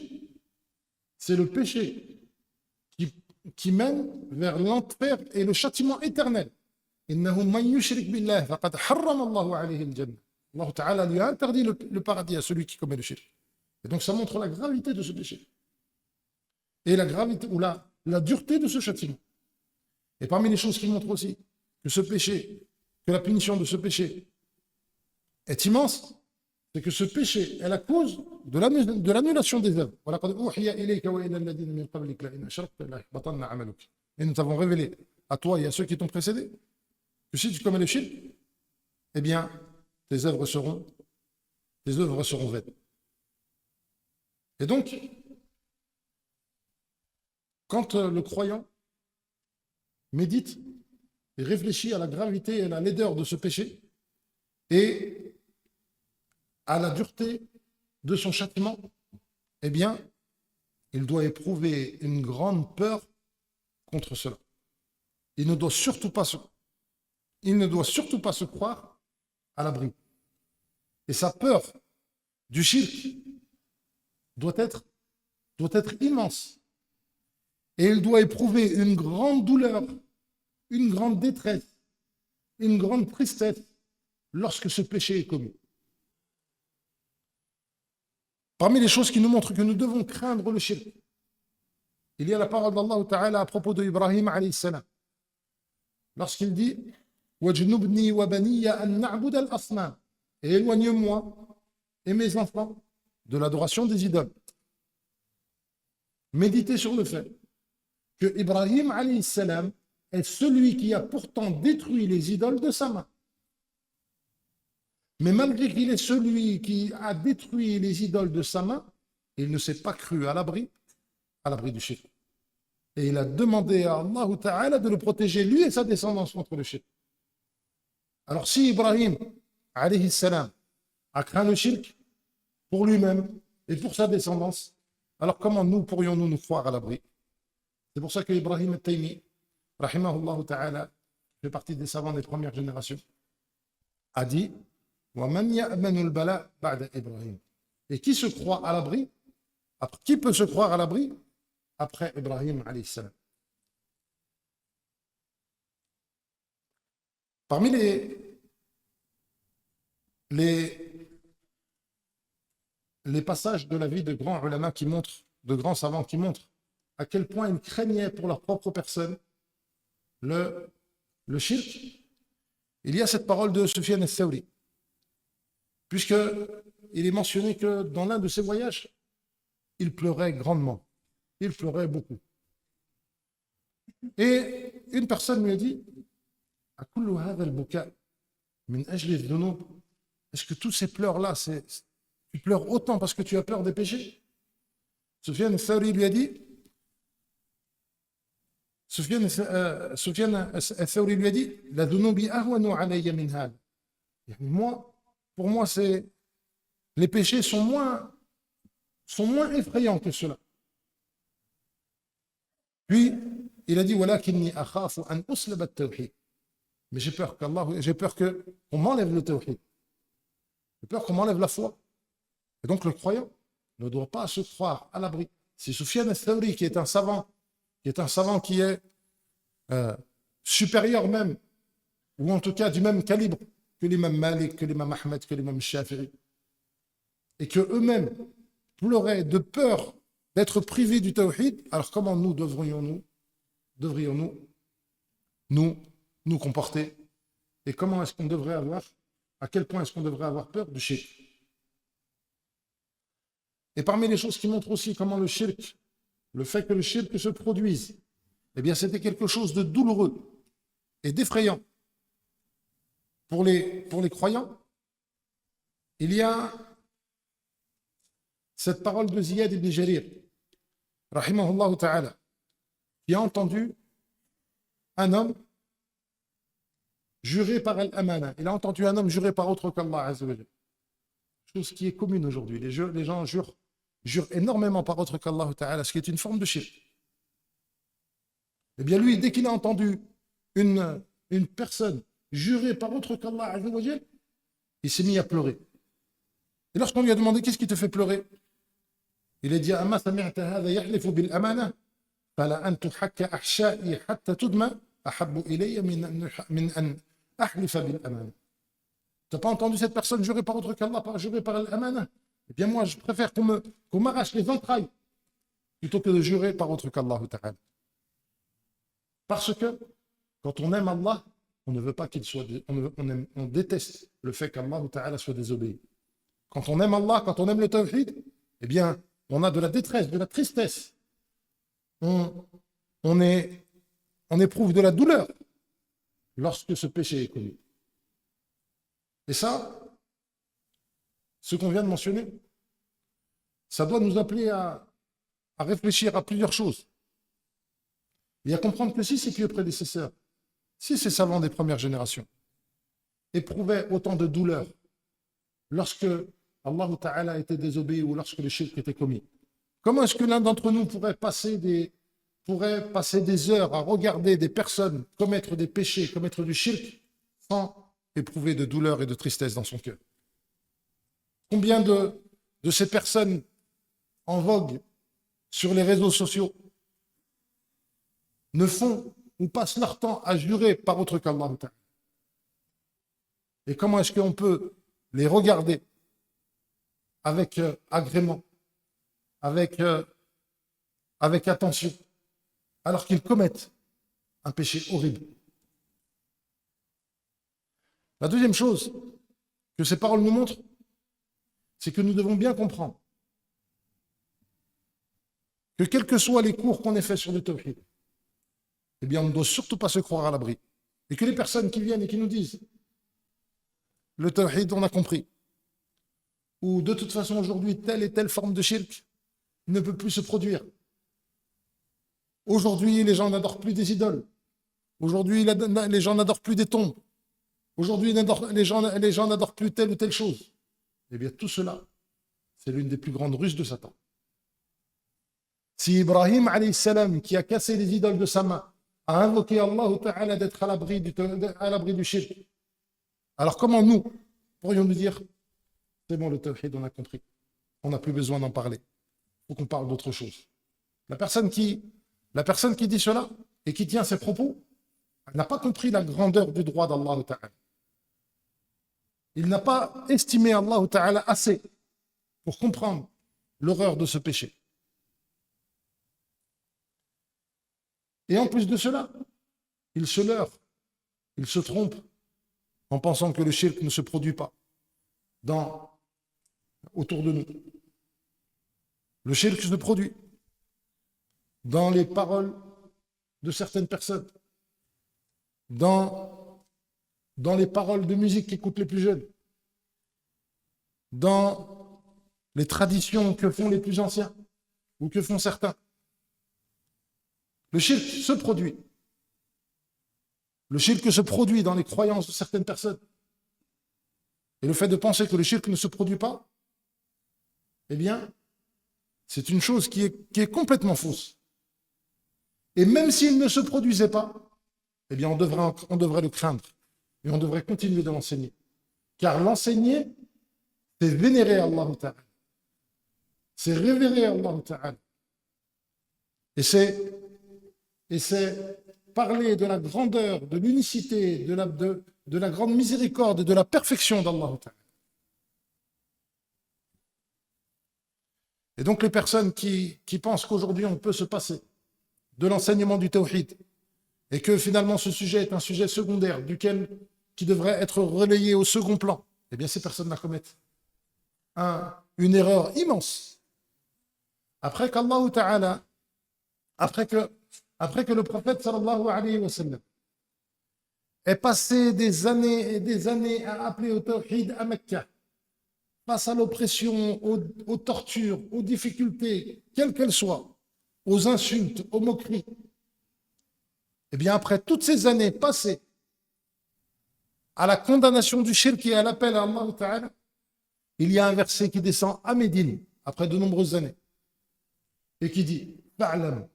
c'est le péché qui mène vers l'enfer et le châtiment éternel. Innahu man yushrik billah faqad harrama Allahu alayhi al-jannah. Allah Ta'ala lui a interdit le paradis à celui qui commet le shirk. Et donc ça montre la gravité de ce péché. Et la gravité ou la dureté de ce châtiment. Et parmi les choses qui montrent aussi que ce péché, que la punition de ce péché est immense, c'est que ce péché est la cause de l'annulation des œuvres. Et nous t'avons révélé à toi et à ceux qui t'ont précédé que si tu commets le shirk, eh bien, tes œuvres seront vaines. Et donc, quand le croyant médite et réfléchit à la gravité et à la laideur de ce péché et à la dureté de son châtiment, eh bien, il doit éprouver une grande peur contre cela. Il ne doit surtout pas se croire à l'abri. Et sa peur du shirk doit être immense. Et il doit éprouver une grande douleur, une grande détresse, une grande tristesse lorsque ce péché est commis. Parmi les choses qui nous montrent que nous devons craindre le shirk, il y a la parole d'Allah Ta'ala à propos de Ibrahim alayhi salam. Lorsqu'il dit وَجْنُبْنِي وَبَنِيَّ أَن نَعْبُدَ الْأَصْنَامِ, et éloigne-moi et mes enfants de l'adoration des idoles. Méditez sur le fait que Ibrahim alayhi salam est celui qui a pourtant détruit les idoles de sa main. Mais malgré qu'il est celui qui a détruit les idoles de sa main, il ne s'est pas cru à l'abri du shirk. Et il a demandé à Allah Ta'ala de le protéger, lui et sa descendance, contre le shirk. Alors si Ibrahim alayhi salam a craint le shirk pour lui-même et pour sa descendance, alors comment pourrions-nous nous croire à l'abri? C'est pour ça que Ibrahim al-Taymi, rahimahullah ta'ala, fait partie des savants des premières générations, a dit وَمَنْ يَأْمَنُ الْبَلَاءَ بَعْدَ إِبْرَهِيمَ. Et qui se croit à l'abri? Qui peut se croire à l'abri après Ibrahim alayhi salam? Parmi les passages de la vie de grands ulama qui montrent, de grands savants qui montrent à quel point ils craignaient pour leur propre personne le shirk, il y a cette parole de Sufyan al-Thawri, puisqu'il est mentionné que dans l'un de ses voyages, il pleurait grandement, il pleurait beaucoup. Et une personne lui a dit أكل هذا البكاء من أجل الذنوب. Est-ce que tous ces pleurs-là, tu pleures autant parce que tu as peur des péchés? Sufyan al-Thawri lui a dit Soufiane al-Thawri lui a dit la dunubi ahwanu alayya min hada. Moi, pour moi, les péchés sont moins effrayants que cela. Puis, il a dit walakinni akhafu an uslaba at-tawhid. Mais j'ai peur qu'on m'enlève le tawhid. J'ai peur qu'on m'enlève la foi. Et donc, le croyant ne doit pas se croire à l'abri. Si Soufiane al-Thawri, qui est un savant qui est supérieur même, ou en tout cas du même calibre que l'imam Malik, que l'imam Ahmed, que l'imam Shafi'i, et que eux-mêmes pleuraient de peur d'être privés du tawhid, alors comment nous devrions-nous nous comporter? Et comment est-ce qu'on devrait à quel point est-ce qu'on devrait avoir peur du shirk? Et parmi les choses qui montrent aussi comment le fait que le shirk se produise, eh bien c'était quelque chose de douloureux et d'effrayant pour les croyants. Il y a cette parole de Ziyad ibn Jarir, rahimahullah ta'ala, qui a entendu un homme jurer par al-amana. Il a entendu un homme jurer par autre qu'Allah Azza wa Jalla. Chose qui est commune aujourd'hui. Les gens jurent énormément par autre qu'Allah Ta'ala, ce qui est une forme de shirk. Eh bien lui, dès qu'il a entendu une personne jurer par autre qu'Allah Azza wa Jalla, il s'est mis à pleurer. Et lorsqu'on lui a demandé qu'est-ce qui te fait pleurer, il a dit Amma sami'ta hadha yahlifu bil amana fala an tuhakka ahsha'i hatta tudma ahabbu ilayya min an ahlifa bil amana. Tu n'as pas entendu cette personne jurer par autre qu'Allah, jurer par l'amana? Eh bien moi, je préfère qu'on m'arrache les entrailles plutôt que de jurer par autre qu'Allah Ta'ala. Parce que quand on aime Allah, on ne veut pas qu'il soit, on déteste le fait qu'Allah Ta'ala soit désobéi. Quand on aime Allah, quand on aime le tawhid, eh bien, on a de la détresse, de la tristesse. On éprouve de la douleur lorsque ce péché est commis. Et ça, ce qu'on vient de mentionner, ça doit nous appeler à réfléchir à plusieurs choses. Et à comprendre que si ces pieux prédécesseurs, si ces savants des premières générations éprouvaient autant de douleur lorsque Allah Ta'ala était désobéi ou lorsque le shirk était commis, comment est-ce que l'un d'entre nous pourrait passer des heures à regarder des personnes commettre des péchés, commettre du shirk, sans éprouver de douleur et de tristesse dans son cœur? Combien de ces personnes en vogue sur les réseaux sociaux ne font ou passent leur temps à jurer par autre qu'Allah? Et comment est-ce qu'on peut les regarder avec agrément, avec attention, alors qu'ils commettent un péché horrible? La deuxième chose que ces paroles nous montrent, c'est que nous devons bien comprendre que quels que soient les cours qu'on ait faits sur le tawhid, eh bien, on ne doit surtout pas se croire à l'abri. Et que les personnes qui viennent et qui nous disent le tawhid, on a compris, ou de toute façon aujourd'hui, telle et telle forme de shirk ne peut plus se produire. Aujourd'hui, les gens n'adorent plus des idoles. Aujourd'hui, les gens n'adorent plus des tombes. Aujourd'hui, les gens n'adorent plus telle ou telle chose. Eh bien, tout cela, c'est l'une des plus grandes ruses de Satan. Si Ibrahim, alayhi salam, qui a cassé les idoles de sa main, a invoqué Allah Ta'ala d'être à l'abri du shirk, alors comment nous pourrions-nous dire c'est bon, le tawhid, on a compris, on n'a plus besoin d'en parler, il faut qu'on parle d'autre chose? La personne qui dit cela et qui tient ses propos, elle n'a pas compris la grandeur du droit d'Allah Ta'ala. Il n'a pas estimé Allah Ta'ala assez pour comprendre l'horreur de ce péché. Et en plus de cela, il se leurre, il se trompe en pensant que le shirk ne se produit pas autour de nous. Le shirk se produit dans les paroles de certaines personnes, dans les paroles de musique qu'écoutent les plus jeunes, dans les traditions que font les plus anciens ou que font certains. Le shirk se produit. Le shirk se produit dans les croyances de certaines personnes. Et le fait de penser que le shirk ne se produit pas, eh bien, c'est une chose qui est complètement fausse. Et même s'il ne se produisait pas, eh bien, on devrait le craindre. Et on devrait continuer de l'enseigner. Car l'enseigner, c'est vénérer Allah Ta'ala. C'est révérer Allah Ta'ala. Et c'est parler de la grandeur, de l'unicité, de la grande miséricorde et de la perfection d'Allah Ta'ala. Et donc les personnes qui pensent qu'aujourd'hui on peut se passer de l'enseignement du tawhid et que finalement ce sujet est un sujet secondaire qui devrait être relayé au second plan, eh bien ces personnes-là commettent une erreur immense. Après qu'Allah Ta'ala, après que le prophète sallallahu alayhi wa sallam ait passé des années et des années à appeler au tawhid à Mecca, face à l'oppression, aux tortures, aux difficultés, quelles qu'elles soient, aux insultes, aux moqueries, eh bien après toutes ces années passées à la condamnation du shirk et à l'appel à Allah Ta'ala, il y a un verset qui descend à Médine après de nombreuses années et qui dit « Fa'lam »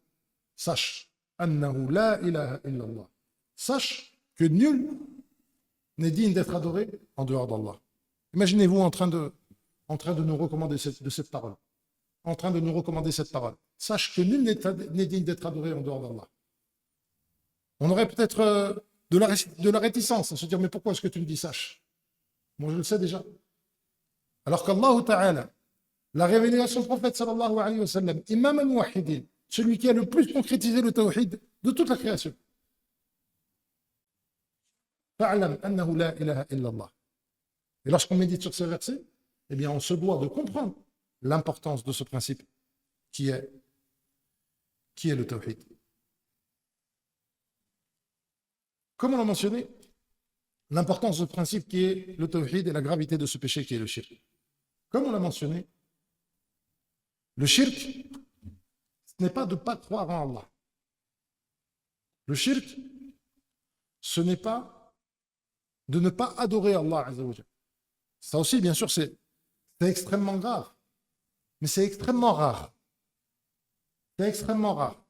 sache, annahu la ilaha illallah. Sache que nul n'est digne d'être adoré en dehors d'Allah. Imaginez-vous en train de nous recommander cette parole. En train de nous recommander cette parole. Sache que nul n'est digne d'être adoré en dehors d'Allah. On aurait peut-être de la réticence à se dire, mais pourquoi est-ce que tu me dis sache? Moi je le sais déjà. Alors qu'Allah Ta'ala l'a révélé à son prophète sallallahu alayhi wa sallam, imam al-muwahhidin, celui qui a le plus concrétisé le tawhid de toute la création. Fa'lam annahu la ilaha illallah. Et lorsqu'on médite sur ces versets, eh bien on se doit de comprendre l'importance de ce principe qui est le tawhid. Comme on l'a mentionné, l'importance de ce principe qui est le tawhid et la gravité de ce péché qui est le shirk. Comme on l'a mentionné, le shirk, ce n'est pas de ne pas croire en Allah. Le shirk, ce n'est pas de ne pas adorer Allah Azza wa Jalla. Ça aussi, bien sûr, c'est extrêmement grave. Mais c'est extrêmement rare. C'est extrêmement rare.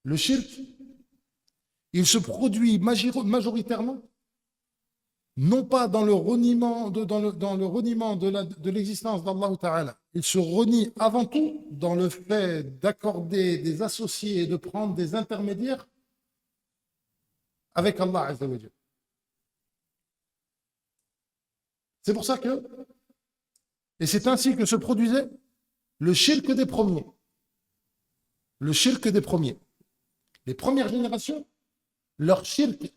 Le shirk, il se produit majoritairement, non pas dans le reniement de l'existence d'Allah Ta'ala. Il se renie avant tout dans le fait d'accorder des associés et de prendre des intermédiaires avec Allah Azza wa Jalla. C'est pour ça et c'est ainsi que se produisait le shirk des premiers. Le shirk des premiers. Les premières générations, leur shirk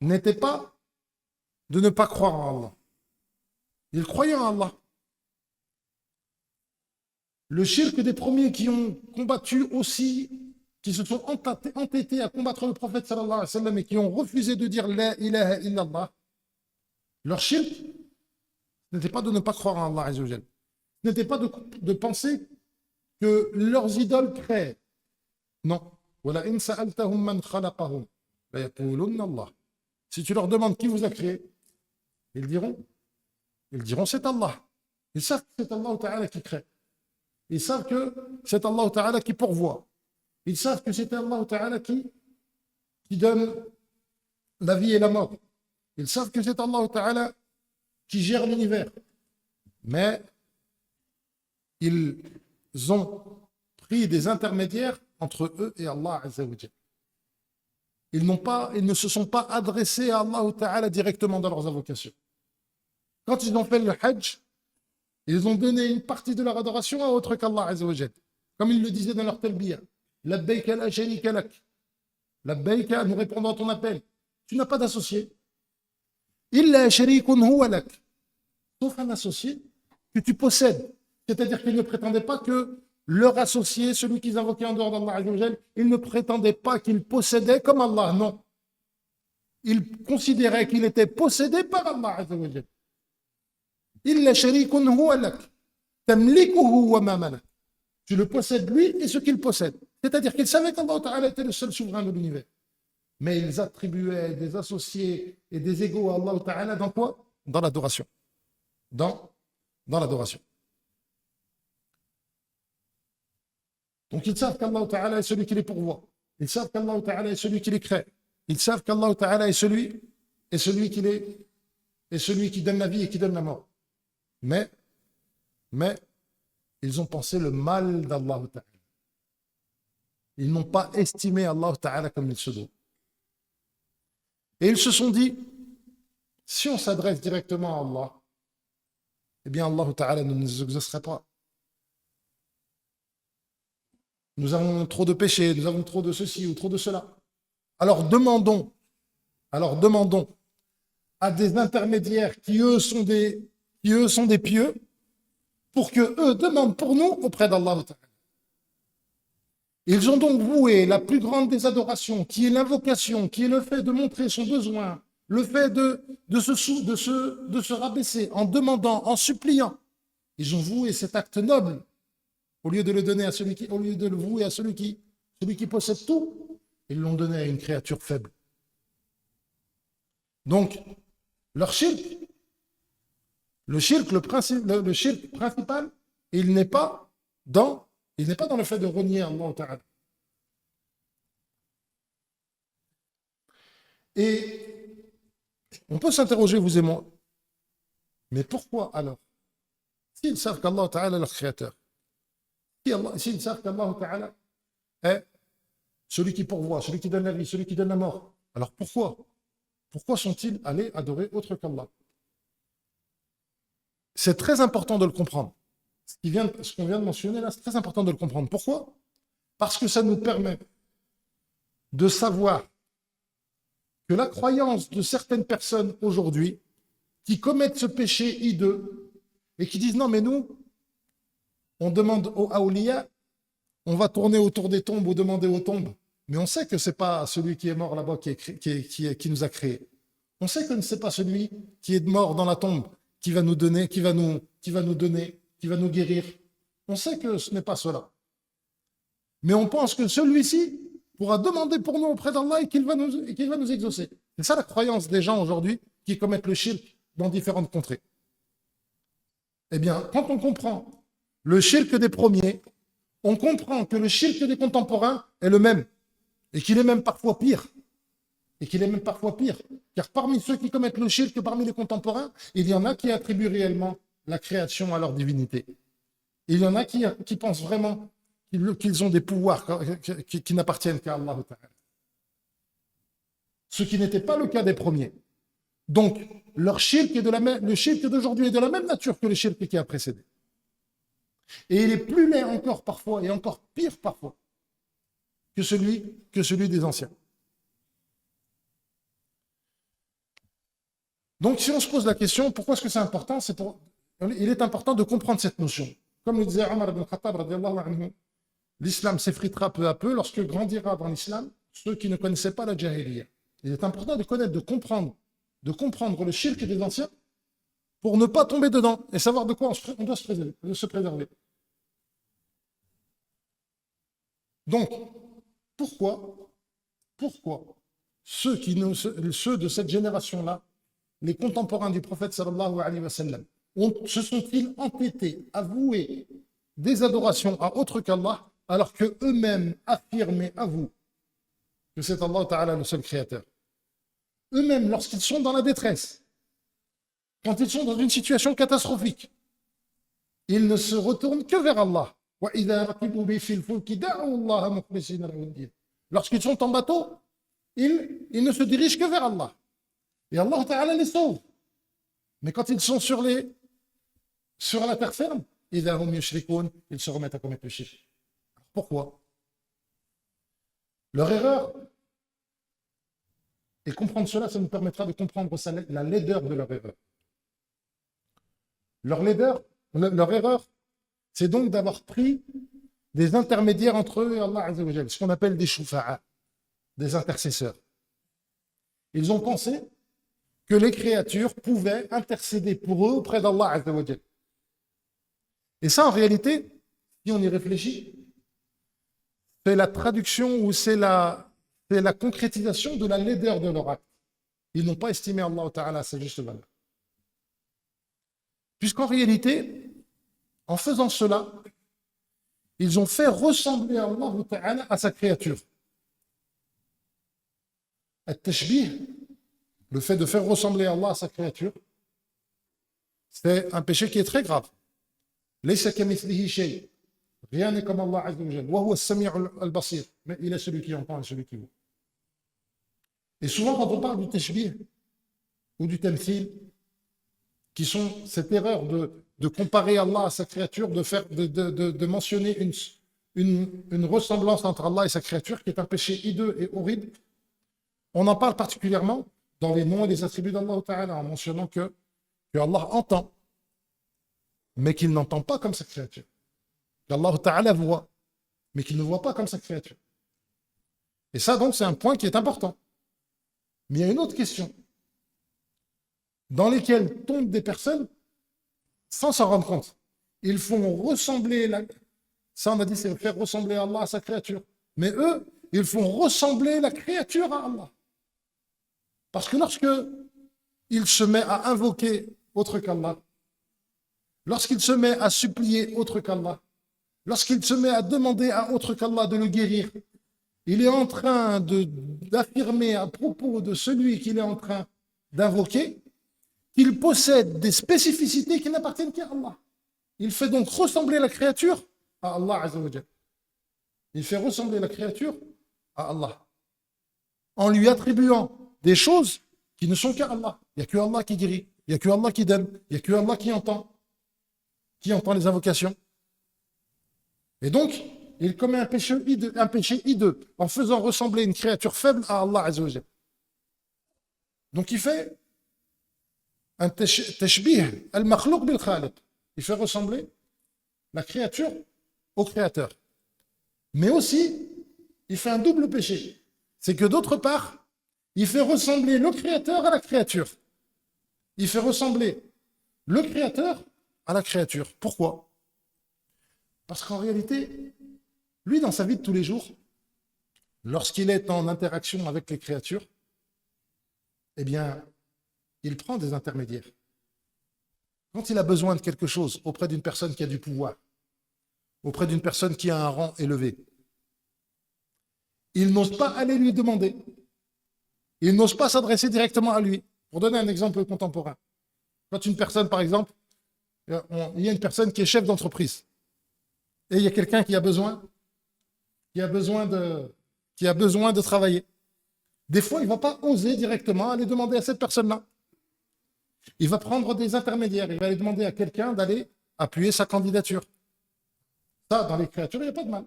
n'était pas de ne pas croire en Allah. Ils croyaient en Allah. Le shirk des premiers qui ont combattu aussi, qui se sont entêtés à combattre le prophète sallallahu alayhi wa sallam et qui ont refusé de dire la ilaha illallah, leur shirk n'était pas de ne pas croire en Allah Azza wa Jalla. Ce n'était pas de penser que leurs idoles créent. Non. Si tu leur demandes qui vous a créé, ils diront c'est Allah. Ils savent que c'est Allah Ta'ala qui crée. Ils savent que c'est Allah Ta'ala qui pourvoit. Ils savent que c'est Allah Ta'ala qui donne la vie et la mort. Ils savent que c'est Allah Ta'ala qui gère l'univers. Mais ils ont pris des intermédiaires entre eux et Allah Azza wa Jalla. Ils ne se sont pas adressés à Allah Ta'ala directement dans leurs invocations. Quand ils ont fait le Hajj, ils ont donné une partie de leur adoration à autre qu'Allah Azza wa Jalla. Comme ils le disaient dans leur talbiya. Labbayka la sharika lak. Labbayka, nous répondons à ton appel. Tu n'as pas d'associé. Illa sharikun huwa lak. Sauf un associé que tu possèdes. C'est-à-dire qu'ils ne prétendaient pas que leur associé, celui qu'ils invoquaient en dehors d'Allah Azza wa Jalla, ils ne prétendaient pas qu'ils possédaient comme Allah. Non. Ils considéraient qu'il était possédé par Allah Azza wa Jalla. Illa sharikun huwa lak. Tamlikuhu wa ma malak. Tu le possèdes lui et ce qu'il possède. C'est-à-dire qu'ils savaient qu'Allah Ta'ala était le seul souverain de l'univers. Mais ils attribuaient des associés et des égaux à Allah Ta'ala dans quoi? Dans l'adoration. Dans l'adoration. Donc ils savent qu'Allah Ta'ala est celui qui les pourvoit. Ils savent qu'Allah Ta'ala est celui qui les crée. Ils savent qu'Allah Ta'ala est celui qui donne la vie et qui donne la mort. Mais ils ont pensé le mal d'Allah Ta'ala. Ils n'ont pas estimé Allah Ta'ala comme il se doit. Et ils se sont dit, si on s'adresse directement à Allah, eh bien Allah Ta'ala ne nous exaucerait pas. Nous avons trop de péchés, nous avons trop de ceci ou trop de cela. Alors demandons à des intermédiaires qui eux sont des pieux pour que eux demandent pour nous auprès d'Allah. Ils ont donc voué la plus grande des adorations, qui est l'invocation, qui est le fait de montrer son besoin, le fait de se rabaisser en demandant, en suppliant. Ils ont voué cet acte noble. Au lieu de le donner à au lieu de le vouer à celui qui possède tout, ils l'ont donné à une créature faible. Donc, leur shirk, le shirk principal, il n'est pas dans le fait de renier Allah Ta'ala. Et on peut s'interroger, vous et moi, mais pourquoi alors, s'ils savent qu'Allah Ta'ala est leur créateur, s'ils savent qu'Allah Ta'ala est celui qui pourvoit, celui qui donne la vie, celui qui donne la mort, alors pourquoi sont-ils allés adorer autre qu'Allah? C'est très important de le comprendre. Ce qu'on vient de mentionner là, c'est très important de le comprendre. Pourquoi? Parce que ça nous permet de savoir que la croyance de certaines personnes aujourd'hui qui commettent ce péché hideux et qui disent non mais nous, on demande aux awliya, on va tourner autour des tombes ou demander aux tombes, mais on sait que ce n'est pas celui qui est mort là-bas qui nous a créés. On sait que ce n'est pas celui qui est mort dans la tombe qui va nous donner, qui va nous guérir. On sait que ce n'est pas cela. Mais on pense que celui-ci pourra demander pour nous auprès d'Allah et qu'il va nous exaucer. C'est ça la croyance des gens aujourd'hui qui commettent le shirk dans différentes contrées. Eh bien, quand on comprend le shirk des premiers, on comprend que le shirk des contemporains est le même et qu'il est même parfois pire. Car parmi ceux qui commettent le shirk, parmi les contemporains, il y en a qui attribuent réellement la création à leur divinité. Il y en a qui pensent vraiment qu'ils ont des pouvoirs qui n'appartiennent qu'à Allah. Ce qui n'était pas le cas des premiers. Donc, leur shirk le shirk d'aujourd'hui est de la même nature que le shirk qui a précédé. Et il est plus laid encore parfois, et encore pire parfois, que celui des anciens. Donc, si on se pose la question, pourquoi est-ce que c'est important? Il est important de comprendre cette notion. Comme le disait Omar ibn Khattab, radiyallahu anhu, l'islam s'effritera peu à peu lorsque grandira dans l'islam ceux qui ne connaissaient pas la jahiliya. Il est important de connaître, de comprendre le shirk des anciens pour ne pas tomber dedans et savoir de quoi on doit se préserver. Donc, pourquoi ceux de cette génération-là, les contemporains du prophète sallallahu alayhi wa sallam, se sont-ils entêtés à vouer des adorations à autre qu'Allah alors qu'eux-mêmes affirment et avouent que c'est Allah Ta'ala le seul créateur? Eux-mêmes, lorsqu'ils sont dans la détresse, quand ils sont dans une situation catastrophique, ils ne se retournent que vers Allah. Lorsqu'ils sont en bateau, ils ne se dirigent que vers Allah. Et Allah Ta'ala les sauve. Mais quand ils sont sur la terre ferme, ils se remettent à commettre le shirk. Pourquoi? Leur erreur, et comprendre cela, ça nous permettra de comprendre la laideur de leur erreur. Leur erreur, c'est donc d'avoir pris des intermédiaires entre eux et Allah Azza wa Jal, ce qu'on appelle des shufa'a, des intercesseurs. Ils ont pensé que les créatures pouvaient intercéder pour eux auprès d'Allah Azza wa Jal. Et ça, en réalité, si on y réfléchit, c'est la traduction ou c'est la concrétisation de la laideur de leur acte. Ils n'ont pas estimé Allah Ta'ala à sa juste valeur. Puisqu'en réalité, en faisant cela, ils ont fait ressembler Allah Ta'ala à sa créature. At-tashbih, le fait de faire ressembler Allah à sa créature, c'est un péché qui est très grave. Laysa kamithlihi shay. Rien n'est comme Allah Azza wa Jalla. Wa huwa as-sami' al-basir. Mais il est celui qui entend et celui qui voit. Et souvent, quand on parle du tashbih ou du tamthil, qui sont cette erreur de comparer Allah à sa créature, de mentionner une ressemblance entre Allah et sa créature, qui est un péché hideux et horrible, on en parle particulièrement dans les noms et les attributs d'Allah Ta'ala, en mentionnant que Allah entend, mais qu'il n'entend pas comme sa créature. Qu'Allah Ta'ala voit, mais qu'il ne voit pas comme sa créature. Et ça, donc, c'est un point qui est important. Mais il y a une autre question, dans lesquelles tombent des personnes sans s'en rendre compte. Ils font ressembler, ça on a dit, c'est faire ressembler Allah à sa créature. Mais eux, ils font ressembler la créature à Allah. Parce que lorsque il se met à invoquer autre qu'Allah, lorsqu'il se met à supplier autre qu'Allah, lorsqu'il se met à demander à autre qu'Allah de le guérir, il est en train d'affirmer à propos de celui qu'il est en train d'invoquer qu'il possède des spécificités qui n'appartiennent qu'à Allah. Il fait donc ressembler la créature à Allah Azza wa Jalla. Il fait ressembler la créature à Allah en lui attribuant des choses qui ne sont qu'à Allah. Il n'y a que Allah qui guérit, il n'y a que Allah qui donne, il n'y a que Allah qui entend les invocations. Et donc, il commet un péché hideux en faisant ressembler une créature faible à Allah Azza wa Jalla. Donc il fait un tashbih al-makhlouq bil-khaliq. Il fait ressembler la créature au créateur. Mais aussi, il fait un double péché. C'est que d'autre part, il fait ressembler le créateur à la créature. Il fait ressembler le créateur à la créature. Pourquoi? Parce qu'en réalité, lui, dans sa vie de tous les jours, lorsqu'il est en interaction avec les créatures, eh bien, il prend des intermédiaires. Quand il a besoin de quelque chose auprès d'une personne qui a du pouvoir, auprès d'une personne qui a un rang élevé, il n'ose pas aller lui demander. Il n'ose pas s'adresser directement à lui. Pour donner un exemple contemporain. Quand une personne, par exemple, il y a une personne qui est chef d'entreprise, et il y a quelqu'un qui a besoin de travailler. Des fois, il ne va pas oser directement aller demander à cette personne-là. Il va prendre des intermédiaires. Il va aller demander à quelqu'un d'aller appuyer sa candidature. Ça, dans les créatures, il n'y a pas de mal.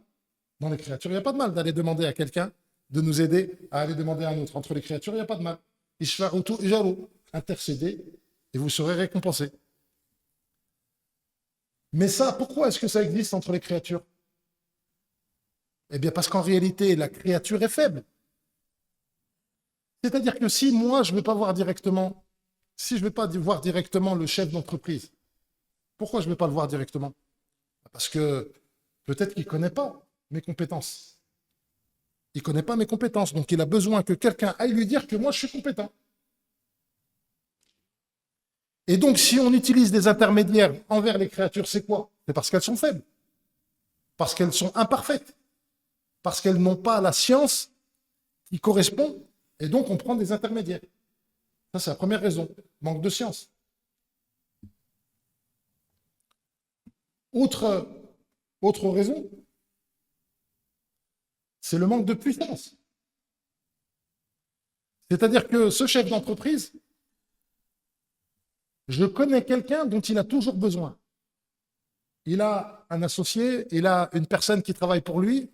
Dans les créatures, il n'y a pas de mal d'aller demander à quelqu'un de nous aider à aller demander à un autre. Entre les créatures, il n'y a pas de mal. Ishfarutu ijaru. Intercédez et vous serez récompensés. Mais ça, pourquoi est-ce que ça existe entre les créatures? Eh bien, parce qu'en réalité, la créature est faible. C'est-à-dire que si moi, je ne vais pas voir directement, si je ne vais pas voir directement le chef d'entreprise, pourquoi je ne vais pas le voir directement? Parce que peut-être qu'il ne connaît pas mes compétences. Il ne connaît pas mes compétences, donc il a besoin que quelqu'un aille lui dire que moi, je suis compétent. Et donc, si on utilise des intermédiaires envers les créatures, c'est quoi? C'est parce qu'elles sont faibles, parce qu'elles sont imparfaites, parce qu'elles n'ont pas la science qui correspond, et donc on prend des intermédiaires. Ça, c'est la première raison, manque de science. Autre raison, c'est le manque de puissance. C'est-à-dire que ce chef d'entreprise, je connais quelqu'un dont il a toujours besoin. Il a un associé, il a une personne qui travaille pour lui,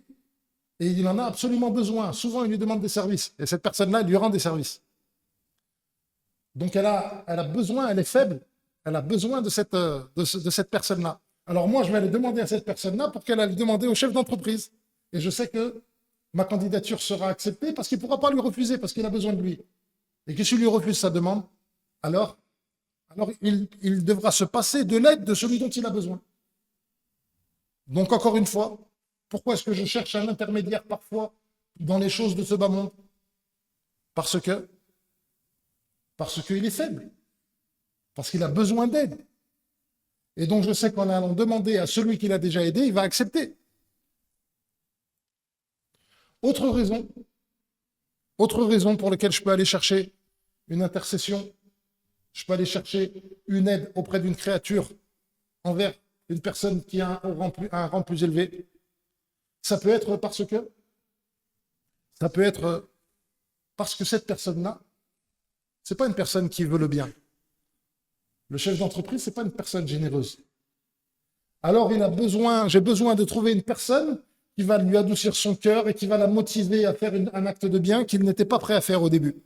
et il en a absolument besoin. Souvent, il lui demande des services, et cette personne-là lui rend des services. Donc, elle a besoin, elle est faible, elle a besoin de cette personne-là. Alors moi, je vais aller demander à cette personne-là pour qu'elle aille demander au chef d'entreprise. Et je sais que ma candidature sera acceptée parce qu'il ne pourra pas lui refuser, parce qu'il a besoin de lui. Et que si lui refuse sa demande, alors il devra se passer de l'aide de celui dont il a besoin. Donc, encore une fois, Pourquoi est-ce que je cherche un intermédiaire parfois dans les choses de ce bas monde? Parce que, parce qu'il est faible, parce qu'il a besoin d'aide. Et donc je sais qu'en allant demander à celui qui l'a déjà aidé, il va accepter. Autre raison, autre raison pour laquelle je peux aller chercher une intercession, je peux aller chercher une aide auprès d'une créature envers une personne qui a un rang plus élevé. Ça peut être parce que cette personne-là, c'est pas une personne qui veut le bien. Le chef d'entreprise, c'est pas une personne généreuse. Alors j'ai besoin de trouver une personne qui va lui adoucir son cœur et qui va la motiver à faire un acte de bien qu'il n'était pas prêt à faire au début.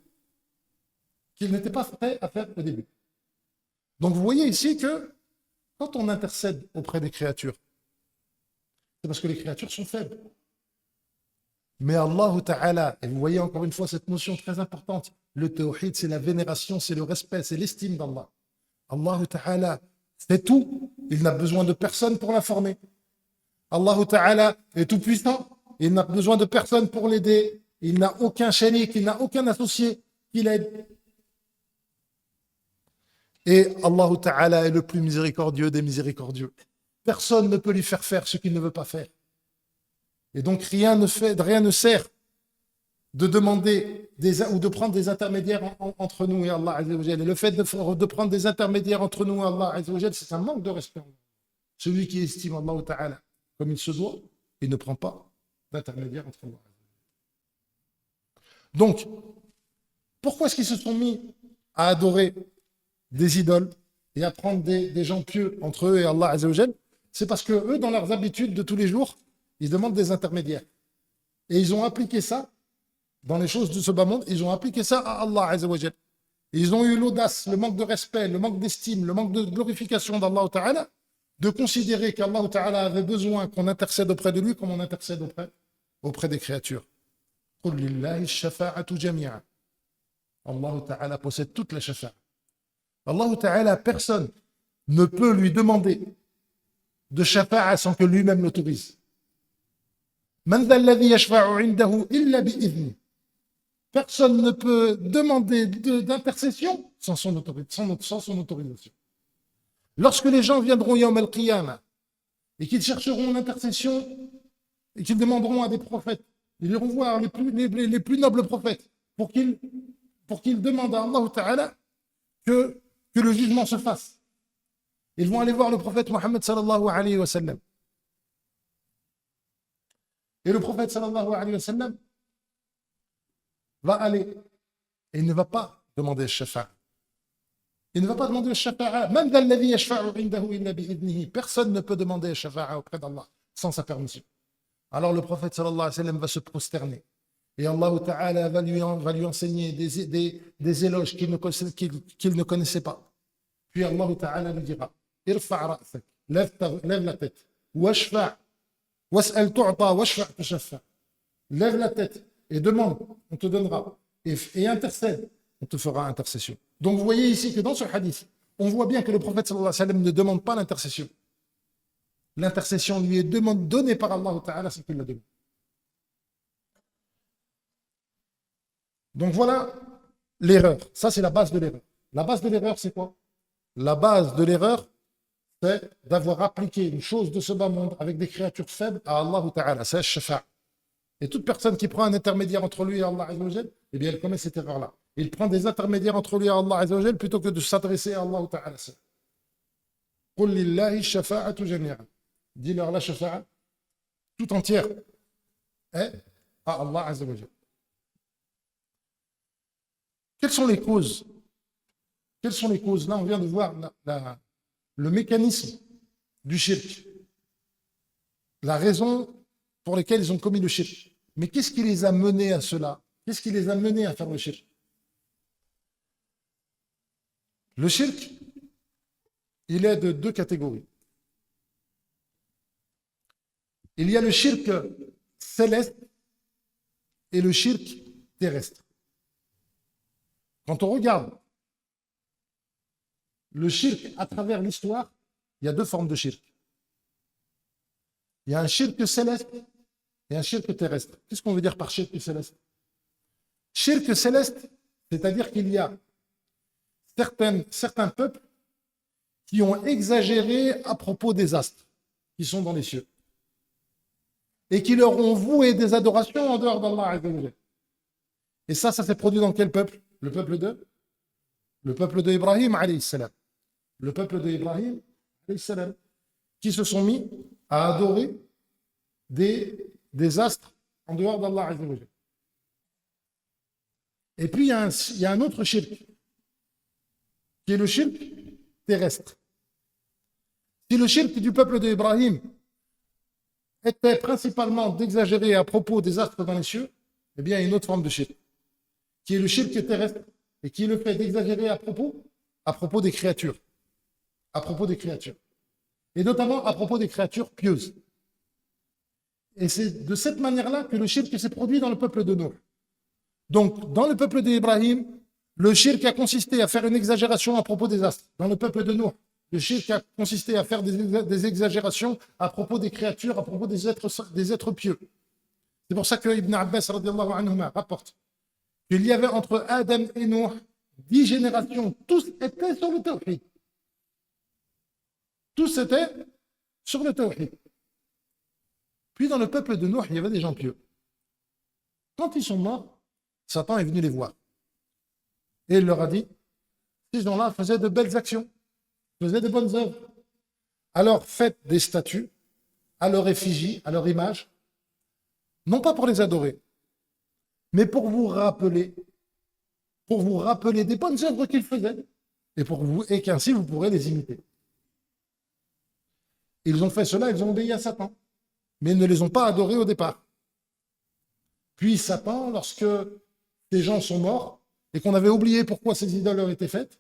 Donc vous voyez ici que quand on intercède auprès des créatures, c'est parce que les créatures sont faibles. Mais Allah Ta'ala, et vous voyez encore une fois cette notion très importante, le tawhid, c'est la vénération, c'est le respect, c'est l'estime d'Allah. Allah Ta'ala, c'est tout. Il n'a besoin de personne pour l'informer. Allah Ta'ala est tout puissant. Il n'a besoin de personne pour l'aider. Il n'a aucun sharik, il n'a aucun associé qui l'aide. Et Allah Ta'ala est le plus miséricordieux des miséricordieux. Personne ne peut lui faire faire ce qu'il ne veut pas faire. Et donc rien ne sert de demander ou de prendre des intermédiaires entre nous et Allah Azza wa Jal. Et le fait de prendre des intermédiaires entre nous et Allah Azza wa Jal, c'est un manque de respect. Celui qui estime Allah Ta'ala comme il se doit, il ne prend pas d'intermédiaire entre nous. Donc, pourquoi est-ce qu'ils se sont mis à adorer des idoles et à prendre des gens pieux entre eux et Allah Azza wa Jal? C'est parce que eux, dans leurs habitudes de tous les jours, ils demandent des intermédiaires. Et ils ont appliqué ça dans les choses de ce bas monde, ils ont appliqué ça à Allah Azza wa Jal. Ils ont eu l'audace, le manque de respect, le manque d'estime, le manque de glorification d'Allah Ta'ala, de considérer qu'Allah Ta'ala avait besoin qu'on intercède auprès de lui comme on intercède auprès des créatures. قُلْ لِلَّهِ الشَّفَاعَةُ جَمِيعًا. Allah Ta'ala possède toute la shafa'a. Allah Ta'ala, personne ne peut lui demander de shafa'a sans que lui-même l'autorise. مَنْ ذَا الَّذِي يَشْفَعُ عِنْدَهُ إِلَّا بِإِذْنِهِ. Personne ne peut demander d'intercession sans son autorisation. Lorsque les gens viendront Yawm al-Qiyamah et qu'ils chercheront l'intercession et qu'ils demanderont à des prophètes, ils iront voir les plus nobles prophètes pour qu'ils demandent à Allah Ta'ala que le jugement se fasse. Ils vont aller voir le prophète Mohammed sallallahu alayhi wa sallam. Et le prophète sallallahu alayhi wa sallam va aller et il ne va pas demander le shafa'a. Il ne va pas demander le shafa'a. Personne ne peut demander le shafa'a auprès d'Allah sans sa permission. Alors le prophète sallallahu alayhi wa sallam va se prosterner. Et Allah Ta'ala va lui enseigner des éloges qu'il ne connaissait pas. Puis Allah Ta'ala lui dira, irfa' ra'sak, lève la tête, washfa' was'al tu'ta, washfa' tushaffa'. Lève la tête et demande, on te donnera. Et intercède, on te fera intercession. Donc vous voyez ici que dans ce hadith, on voit bien que le prophète sallallahu alayhi wa sallam ne demande pas l'intercession. L'intercession lui est donnée par Allah Ta'ala, c'est qu'il la demande. Donc voilà l'erreur. Ça, c'est la base de l'erreur. La base de l'erreur, c'est quoi? La base de l'erreur, c'est d'avoir appliqué une chose de ce bas monde avec des créatures faibles à Allah Ta'ala. C'est shafa'. Et toute personne qui prend un intermédiaire entre lui et Allah Azza wa Jal, eh bien, elle commet cette erreur-là. Il prend des intermédiaires entre lui et Allah Azza wa Jal plutôt que de s'adresser à Allah Ta'ala. قُلْ لِلَّهِ الشَّفَاعَةُ جَمِيعًا. Dis-leur la shafa'a tout entière est à Allah Azza wa Jal. Quelles sont les causes? Là, on vient de voir le mécanisme du shirk. La raison pour laquelle ils ont commis le shirk. Mais qu'est-ce qui les a menés à cela? Qu'est-ce qui les a menés à faire le shirk? Le shirk, il est de deux catégories. Il y a le shirk céleste et le shirk terrestre. Quand on regarde le shirk à travers l'histoire, il y a deux formes de shirk. Il y a un shirk céleste et un shirk terrestre. Qu'est-ce qu'on veut dire par shirk céleste? Shirk céleste, c'est-à-dire qu'il y a certains peuples qui ont exagéré à propos des astres qui sont dans les cieux et qui leur ont voué des adorations en dehors d'Allah. Et ça s'est produit dans quel peuple? Le peuple de Ibrahim alayhi salam. Le peuple de Ibrahim alayhi salam, qui se sont mis à adorer des astres en dehors d'Allah. Et puis il y a un autre shirk, qui est le shirk terrestre. Si le shirk du peuple d'Ibrahim était principalement d'exagérer à propos des astres dans les cieux, eh bien, il y a une autre forme de shirk, qui est le shirk terrestre, et qui est le fait d'exagérer à propos des créatures. À propos des créatures. Et notamment à propos des créatures pieuses. Et c'est de cette manière-là que le shirk s'est produit dans le peuple de Noé. Donc, dans le peuple d'Ibrahim, le shirk a consisté à faire une exagération à propos des astres. Dans le peuple de Noé, le shirk a consisté à faire des exagérations à propos des créatures, à propos des êtres pieux. C'est pour ça que Ibn Abbas radiallahu anhuma rapporte qu'il y avait entre Adam et Noé 10 générations, tous étaient sur le tawhid. Tous étaient sur le tawhid. Puis dans le peuple de Noé, il y avait des gens pieux. Quand ils sont morts, Satan est venu les voir. Et il leur a dit, ces gens-là faisaient de belles actions, faisaient de bonnes œuvres. Alors faites des statues à leur effigie, à leur image, non pas pour les adorer, mais pour vous rappeler des bonnes œuvres qu'ils faisaient, et qu'ainsi vous pourrez les imiter. Ils ont fait cela, ils ont obéi à Satan, mais ils ne les ont pas adorés au départ. Puis Satan, lorsque ces gens sont morts, et qu'on avait oublié pourquoi ces idoles leur étaient faites,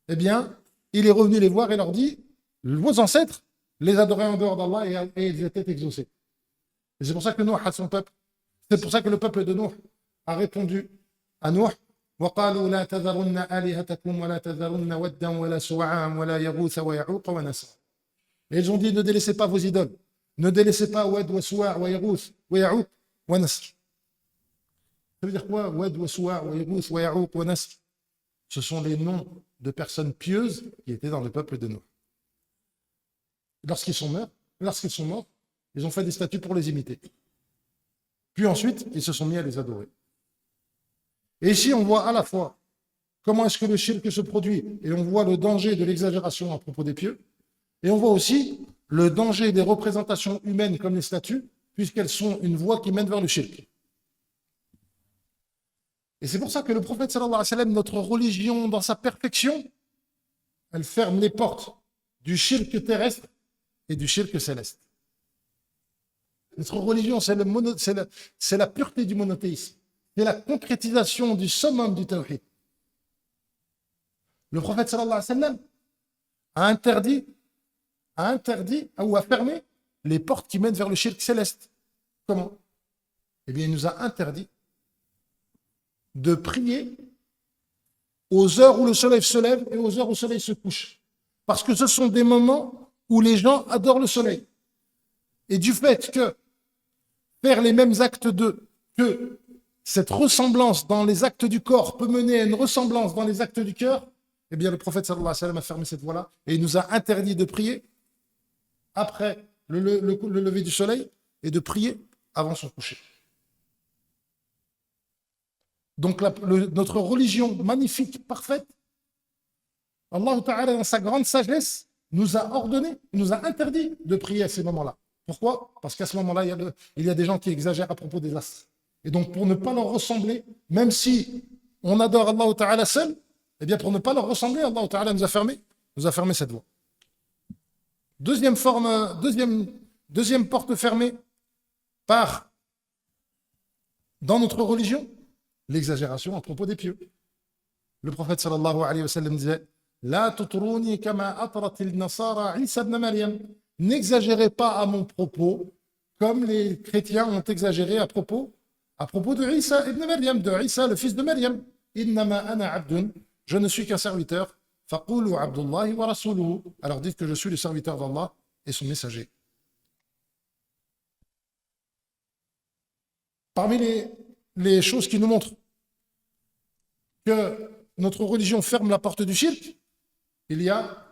eh bien, il est revenu les voir et leur dit, vos ancêtres les adoraient en dehors d'Allah et ils étaient exaucés. Et c'est pour ça que Noé a son peuple. C'est pour ça que le peuple de Noé a répondu à Noé, وقالوا لا تذرن آلهتكم ولا تذرن ودا ولا سواعا ولا يغوث ويعوق ونسر. Et ils ont dit, ne délaissez pas vos idoles, ne délaissez pas Wad, wa Suwa', wa Yaghouth, wa Ya'ouq, wa Nasr. Ça veut dire quoi? Wad, wa Suwa', wa Yaghouth, wa Ya'ouq, wa Nasr. Ce sont les noms de personnes pieuses qui étaient dans le peuple de Noé. Lorsqu'ils sont morts, ils ont fait des statues pour les imiter. Puis ensuite, ils se sont mis à les adorer. Et ici, on voit à la fois comment est-ce que le shirk se produit, et on voit le danger de l'exagération à propos des pieux, et on voit aussi le danger des représentations humaines comme les statues, puisqu'elles sont une voie qui mène vers le shirk. Et c'est pour ça que le prophète sallallahu alayhi wa sallam, notre religion dans sa perfection, elle ferme les portes du shirk terrestre et du shirk céleste. Notre religion, c'est la pureté du monothéisme. C'est la concrétisation du summum du tawhid. Le prophète sallallahu alayhi wa sallam a interdit ou a fermé les portes qui mènent vers le shirk céleste. Comment? Eh bien, il nous a interdit de prier aux heures où le soleil se lève et aux heures où le soleil se couche. Parce que ce sont des moments où les gens adorent le soleil. Et du fait que faire les mêmes actes que cette ressemblance dans les actes du corps peut mener à une ressemblance dans les actes du cœur, eh bien le prophète sallallahu alayhi wa sallam a fermé cette voie-là et il nous a interdit de prier après le lever du soleil et de prier avant son coucher. Donc notre religion magnifique, parfaite, Allah Ta'ala dans sa grande sagesse nous a ordonné, nous a interdit de prier à ces moments-là. Pourquoi? Parce qu'à ce moment-là, il y a des gens qui exagèrent à propos des astres. Et donc pour ne pas leur ressembler, même si on adore Allah Ta'ala seul, eh bien pour ne pas leur ressembler, Allah Ta'ala nous a fermé cette voie. Deuxième porte fermée dans notre religion, l'exagération à propos des pieux. Le prophète sallallahu alayhi wa sallam disait, La tutruni kama atratil nasara Isa ibn Maryam. N'exagérez pas à mon propos comme les chrétiens ont exagéré à propos de Isa ibn Maryam, de Isa, le fils de Maryam. Innama ana abdun, je ne suis qu'un serviteur. Faqulu abdullahi wa rasuluhu. Alors dites que je suis le serviteur d'Allah et son messager. Parmi les choses qui nous montrent que notre religion ferme la porte du shirk, il y a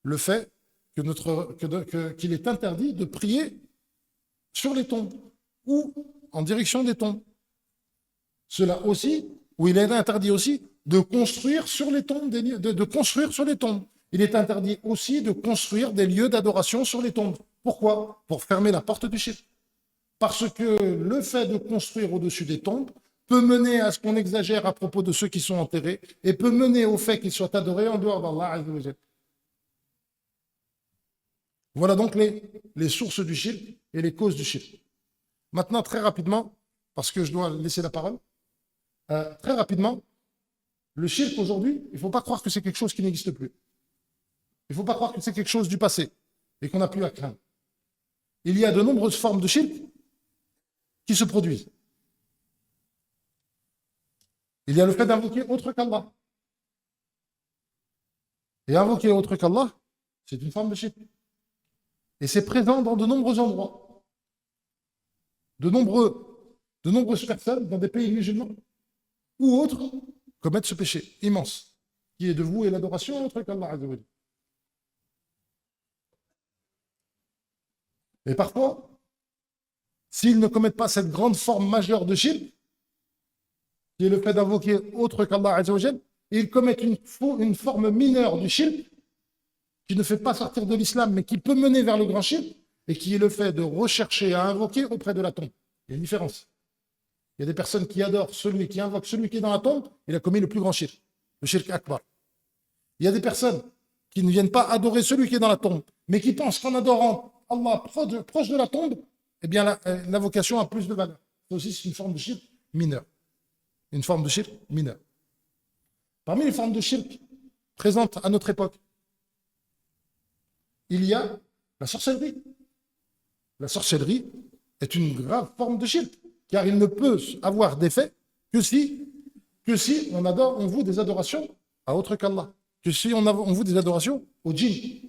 le fait qu'il est interdit de prier sur les tombes ou en direction des tombes. Cela aussi, ou il est interdit aussi de construire sur les tombes, de construire sur les tombes. Il est interdit aussi de construire des lieux d'adoration sur les tombes. Pourquoi? Pour fermer la porte du shirk. Parce que le fait de construire au-dessus des tombes peut mener à ce qu'on exagère à propos de ceux qui sont enterrés et peut mener au fait qu'ils soient adorés en dehors d'Allah Azza wa Jal. Voilà donc les sources du shirk et les causes du shirk. Maintenant, très rapidement, parce que je dois laisser la parole, très rapidement, le shirk aujourd'hui, il ne faut pas croire que c'est quelque chose qui n'existe plus. Il ne faut pas croire que c'est quelque chose du passé et qu'on n'a plus à craindre. Il y a de nombreuses formes de shirk qui se produisent. Il y a le fait d'invoquer autre qu'Allah. Et invoquer autre qu'Allah, c'est une forme de shirk. Et c'est présent dans de nombreux endroits. De nombreuses personnes dans des pays musulmans ou autres commettent ce péché immense, qui est de vouer l'adoration à autre qu'Allah. Et parfois, s'ils ne commettent pas cette grande forme majeure de shirk, qui est le fait d'invoquer autre qu'Allah, ils commettent une forme mineure du shirk, qui ne fait pas sortir de l'islam, mais qui peut mener vers le grand shirk, et qui est le fait de rechercher à invoquer auprès de la tombe. Il y a une différence. Il y a des personnes qui adorent celui qui invoque celui qui est dans la tombe, il a commis le plus grand shirk, le shirk akbar. Il y a des personnes qui ne viennent pas adorer celui qui est dans la tombe, mais qui pensent qu'en adorant Allah proche de la tombe, eh bien l'invocation a plus de valeur. C'est aussi une forme de shirk mineur. Une forme de shirk mineur. Parmi les formes de shirk présentes à notre époque, il y a la sorcellerie. La sorcellerie est une grave forme de shirk, car il ne peut avoir d'effet que si on voue des adorations à autre qu'Allah, que si on voue des adorations aux djinns.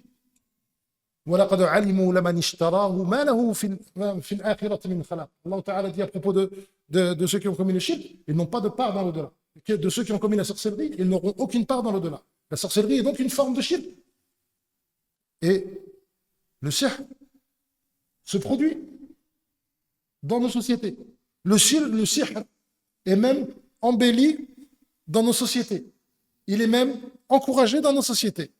وَلَقَدْ عَلِمُوا لَمَنِ اشْتَرَاهُ مَا لَهُ فِي الْآخِرَةِ مِنْ خَلَاقٍ. Allah Ta'ala dit à propos de ceux qui ont commis le shirk, ils n'ont pas de part dans l'au-delà. De ceux qui ont commis la sorcellerie, ils n'auront aucune part dans l'au-delà. La sorcellerie est donc une forme de shirk. Et le sihr se produit dans nos sociétés. Le sihr est même embelli dans nos sociétés. Il est même encouragé dans nos sociétés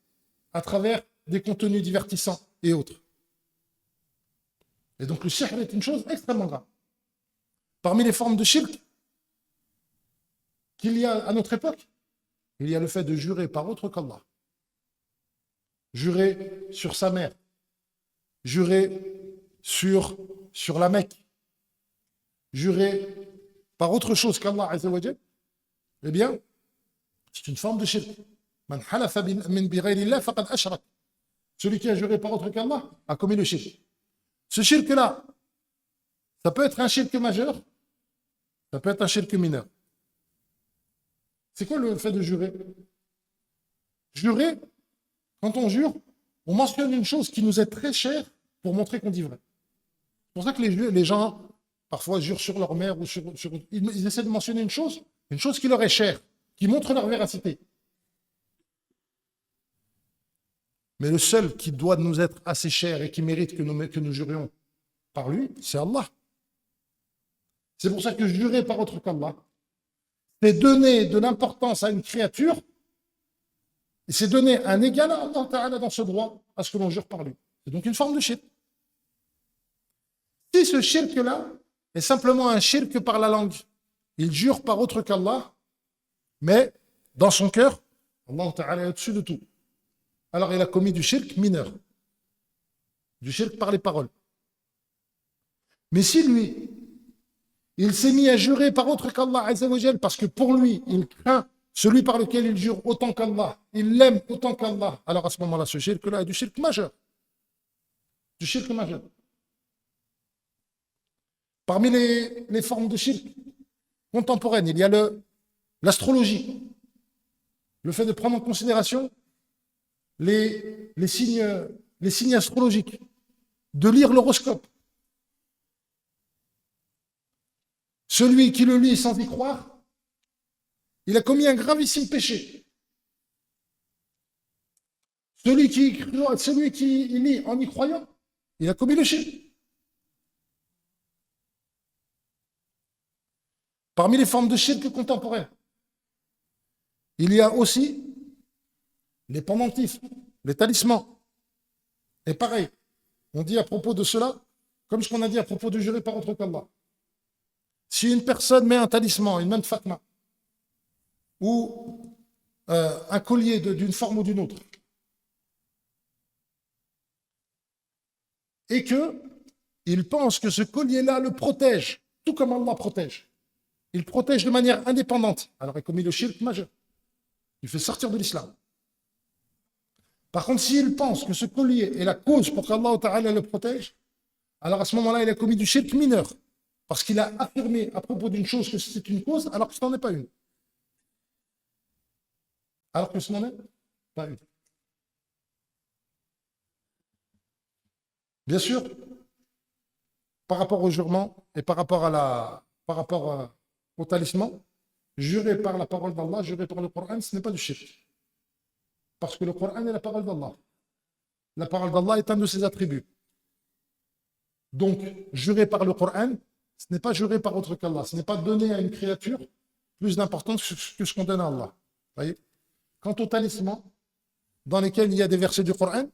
à travers des contenus divertissants et autres. Et donc le sihr est une chose extrêmement grave. Parmi les formes de shirk qu'il y a à notre époque, il y a le fait de jurer par autre qu'Allah. Jurer sur sa mère, jurer sur la Mecque, jurer par autre chose qu'Allah Azza wa Jal, eh bien, c'est une forme de shirk. Man halafa min bighayrillah faqad ashrak. Celui qui a juré par autre qu'Allah a commis le shirk. Ce shirk-là, ça peut être un shirk majeur, ça peut être un shirk mineur. C'est quoi le fait de jurer? Jurer, quand on jure, on mentionne une chose qui nous est très chère pour montrer qu'on dit vrai. C'est pour ça que les gens, parfois, jurent sur leur mère ou ils essaient de mentionner une chose qui leur est chère, qui montre leur véracité. Mais le seul qui doit nous être assez cher et qui mérite que nous jurions par lui, c'est Allah. C'est pour ça que jurer par autre qu'Allah, c'est donner de l'importance à une créature et c'est donner un égal à Allah Ta'ala dans ce droit à ce que l'on jure par lui. C'est donc une forme de shirk. Si ce shirk-là est simplement un shirk par la langue, il jure par autre qu'Allah, mais dans son cœur, Allah Ta'ala est au-dessus de tout. Alors il a commis du shirk mineur, du shirk par les paroles. Mais si lui, il s'est mis à jurer par autre qu'Allah Azza wa Jal, parce que pour lui, il craint celui par lequel il jure autant qu'Allah, il l'aime autant qu'Allah, alors à ce moment-là, ce shirk-là est du shirk majeur. Du shirk majeur. Parmi les formes de shirk contemporaines, il y a l'astrologie, le fait de prendre en considération les signes astrologiques, de lire l'horoscope. Celui qui le lit sans y croire, il a commis un gravissime péché. Celui qui lit en y croyant, il a commis le shirk. Parmi les formes de shirk contemporaines, il y a aussi les pendentifs, les talismans. Et pareil, on dit à propos de cela, comme ce qu'on a dit à propos de jurer par autre qu'Allah. Si une personne met un talisman, une main de fatma, ou un collier d'une forme ou d'une autre, et qu'il pense que ce collier-là le protège, tout comme Allah protège. Il protège de manière indépendante. Alors il a commis le shirk majeur. Il fait sortir de l'islam. Par contre, s'il pense que ce collier est la cause pour qu'Allah Ta'ala le protège, alors à ce moment-là, il a commis du shirk mineur. Parce qu'il a affirmé à propos d'une chose que c'est une cause, alors que ce n'en est pas une. Alors que ce n'en est pas une. Bien sûr, par rapport au jurement et par rapport au talisman, jurer par la parole d'Allah, jurer par le Coran, ce n'est pas du shirk. Parce que le Coran est la parole d'Allah. La parole d'Allah est un de ses attributs. Donc, jurer par le Coran, ce n'est pas jurer par autre qu'Allah. Ce n'est pas donner à une créature plus d'importance que ce qu'on donne à Allah. Voyez. Quant au talisman, dans lesquels il y a des versets du Coran,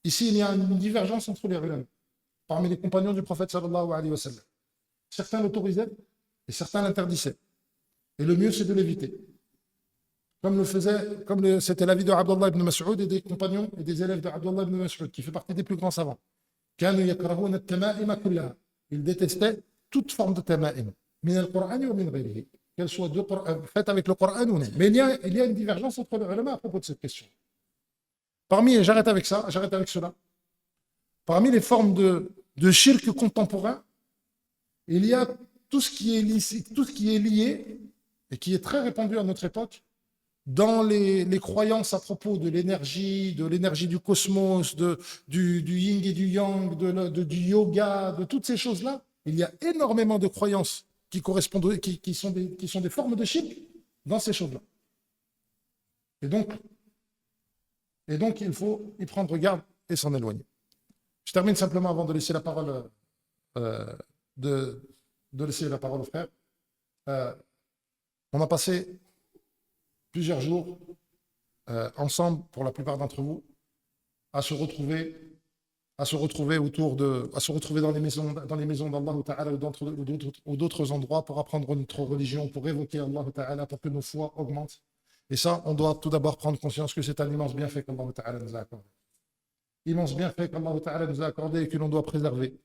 ici, il y a une divergence entre les ulama, parmi les compagnons du prophète sallallahu alayhi wa sallam. Certains l'autorisaient et certains l'interdisaient. Et le mieux, c'est de l'éviter. Comme c'était l'avis de Abdullah ibn Mas'ud et des compagnons et des élèves de Abdullah ibn Mas'ud, qui fait partie des plus grands savants. Ils détestaient toute forme de tama'im, min al-Qur'an ou min ghayrihi, qu'elle soit faite avec le Coran ou non. Mais il y a une divergence entre les ulama à propos de cette question. J'arrête avec cela. Parmi les formes de shirk contemporain, il y a tout ce qui est licite, tout ce qui est lié et qui est très répandu à notre époque dans les croyances à propos de l'énergie du cosmos, du yin et du yang, du yoga, de toutes ces choses-là. Il y a énormément de croyances qui correspondent, qui sont des formes de shirk dans ces choses-là. Et donc, il faut y prendre garde et s'en éloigner. Je termine simplement avant de laisser la parole, de laisser la parole au frère. On a passé plusieurs jours ensemble, pour la plupart d'entre vous, à se retrouver dans les maisons d'Allah Ta'ala ou d'autres endroits pour apprendre notre religion, pour évoquer Allah Ta'ala, pour que nos foi augmentent. Et ça, on doit tout d'abord prendre conscience que c'est un immense bienfait qu'Allah Ta'ala nous a accordé. Immense bienfait qu'Allah Ta'ala nous a accordé et que l'on doit préserver.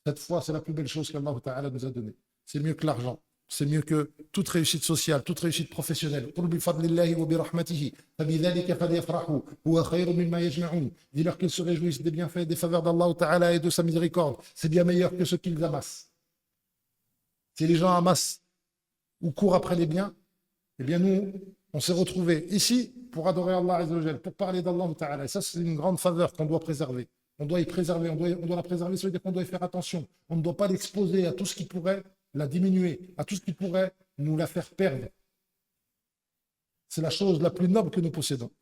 Cette foi, c'est la plus belle chose qu'Allah Ta'ala nous a donnée. C'est mieux que l'argent. C'est mieux que toute réussite sociale, toute réussite professionnelle. Dis-leur qu'ils se réjouissent des bienfaits et des faveurs d'Allah Ta'ala et de sa miséricorde. C'est bien meilleur que ce qu'ils amassent. Si les gens amassent ou courent après les biens, eh bien nous, on s'est retrouvés ici pour adorer Allah Azzawajal, pour parler d'Allah Ta'ala. Et ça, c'est une grande faveur qu'on doit préserver. On doit y préserver, on doit la préserver, ça veut dire qu'on doit y faire attention. On ne doit pas l'exposer à tout ce qui pourrait la diminuer, à tout ce qui pourrait nous la faire perdre. C'est la chose la plus noble que nous possédons.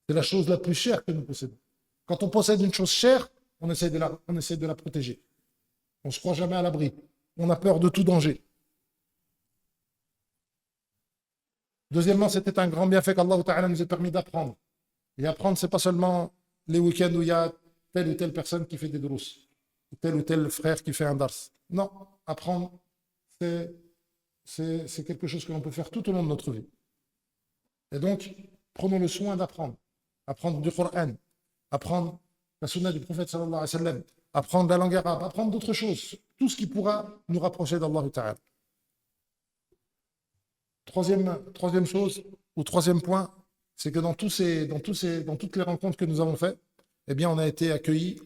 C'est la chose la plus chère que nous possédons. Quand on possède une chose chère, on essaie de la protéger. On ne se croit jamais à l'abri. On a peur de tout danger. Deuxièmement, c'était un grand bienfait qu'Allah Ta'ala nous a permis d'apprendre. Et apprendre, ce n'est pas seulement les week-ends où il y a telle ou telle personne qui fait des drous, ou tel frère qui fait un dars. Non, apprendre, c'est quelque chose que l'on peut faire tout au long de notre vie. Et donc, prenons le soin d'apprendre. Apprendre du Coran, apprendre la sunna du prophète sallallahu alayhi wa sallam, apprendre la langue arabe, apprendre d'autres choses. Tout ce qui pourra nous rapprocher d'Allah Ta'ala. Troisième chose, ou troisième point, c'est que dans toutes les rencontres que nous avons faites, eh bien, on a été accueillis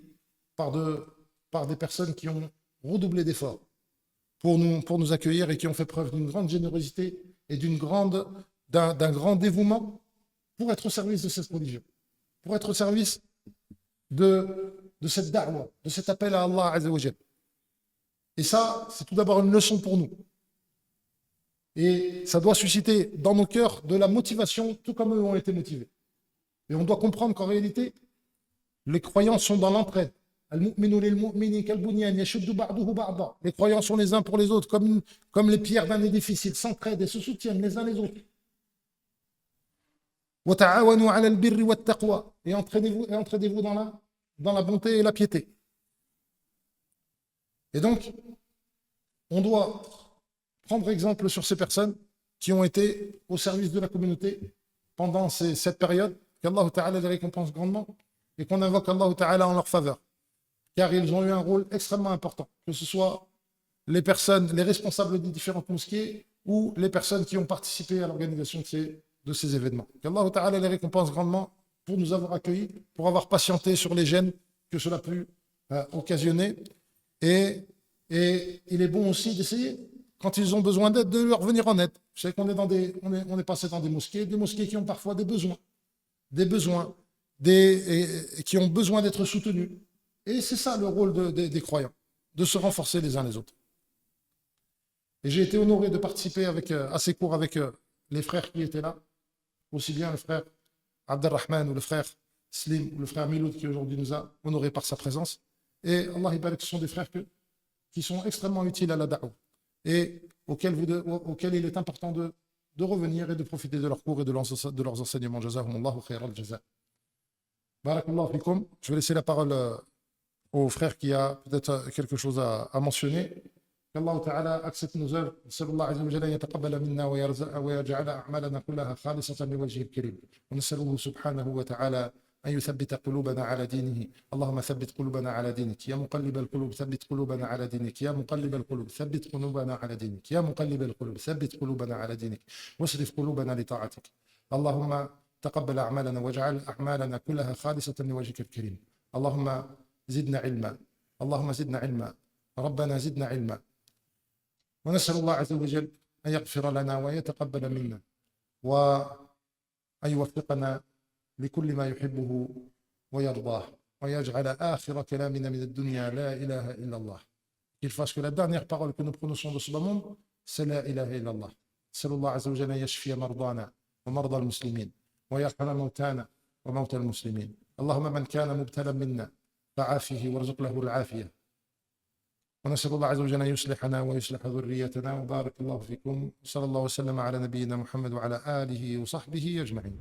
par des personnes qui ont redoublé d'efforts pour nous accueillir et qui ont fait preuve d'une grande générosité et d'un grand dévouement pour être au service de cette religion, pour être au service de cette da'wah, de cet appel à Allah Azza wa Jal. Et ça, c'est tout d'abord une leçon pour nous. Et ça doit susciter dans nos cœurs de la motivation, tout comme eux ont été motivés. Et on doit comprendre qu'en réalité, les croyants sont dans l'entraide. Les croyants sont les uns pour les autres, comme les pierres d'un édifice. Ils s'entraident et se soutiennent les uns les autres. Et entraidez-vous dans la bonté et la piété. Et donc, on doit prendre exemple sur ces personnes qui ont été au service de la communauté pendant cette période, qu'Allah Ta'ala les récompense grandement et qu'on invoque Allah Ta'ala en leur faveur. Car ils ont eu un rôle extrêmement important, que ce soit les personnes, les responsables des différentes mosquées ou les personnes qui ont participé à l'organisation de ces événements. Qu'Allah Ta'ala les récompense grandement pour nous avoir accueillis, pour avoir patienté sur les gênes que cela a pu occasionner. Et il est bon aussi d'essayer, quand ils ont besoin d'aide, de leur venir en aide. Vous savez qu'on est on est passé dans des mosquées qui ont parfois des besoins, qui ont besoin d'être soutenus. Et c'est ça le rôle des croyants, de se renforcer les uns les autres. Et j'ai été honoré de participer à ces cours avec les frères qui étaient là, aussi bien le frère Abdelrahman ou le frère Slim ou le frère Miloud qui aujourd'hui nous a honorés par sa présence. Et Allah ce sont des frères qui sont extrêmement utiles à la da'wah et auxquels il est important de revenir et de profiter de leurs cours et de leurs enseignements. Jazahumullahu khayral jaza. Barakallahu fikum. Je vais laisser la parole au frère qui a peut-être quelque chose à mentionner. qu'Allah Ta'ala accepte nos œuvres. Sallallahu alayhi wa sallam yataqabbala minna wa yaj'ala a'malana kullaha khalisatan liwajhihi al-karim. Wa nas'aluhu subhanahu wa ta'ala أن يثبت قلوبنا على دينه اللهم ثبت قلوبنا على دينك يا مقلب القلوب ثبت قلوبنا على دينك يا مقلب القلوب ثبت قلوبنا على دينك يا مقلب القلوب ثبت قلوبنا على دينك واصرف قلوبنا لطاعتك اللهم تقبل أعمالنا واجعل أعمالنا كلها خالصة لوجهك الكريم اللهم زدنا علما اللهم زدنا علما ربنا زدنا علما ونسأل الله عز وجل أن يغفر لنا ويتقبل منا وأن يوفقنا لكل ما يحبه ويرضاه ويجعل آخر كلامنا من الدنيا لا إله إلا الله. Qu'il fasse que la dernière parole que nous prononçons de ce monde, c'est la ilaha illallah. نسأل الله عز وجل أن يشفي مرضانا ومرضى المسلمين ويرحم موتانا وموتى المسلمين. اللهم من كان مبتلا منا فعافه وارزق له العافية. ونسأل الله عز وجل أن يصلحنا ويصلح ذريتنا وبارك الله فيكم. صلى الله وسلم على نبينا محمد وعلى آله وصحبه أجمعين.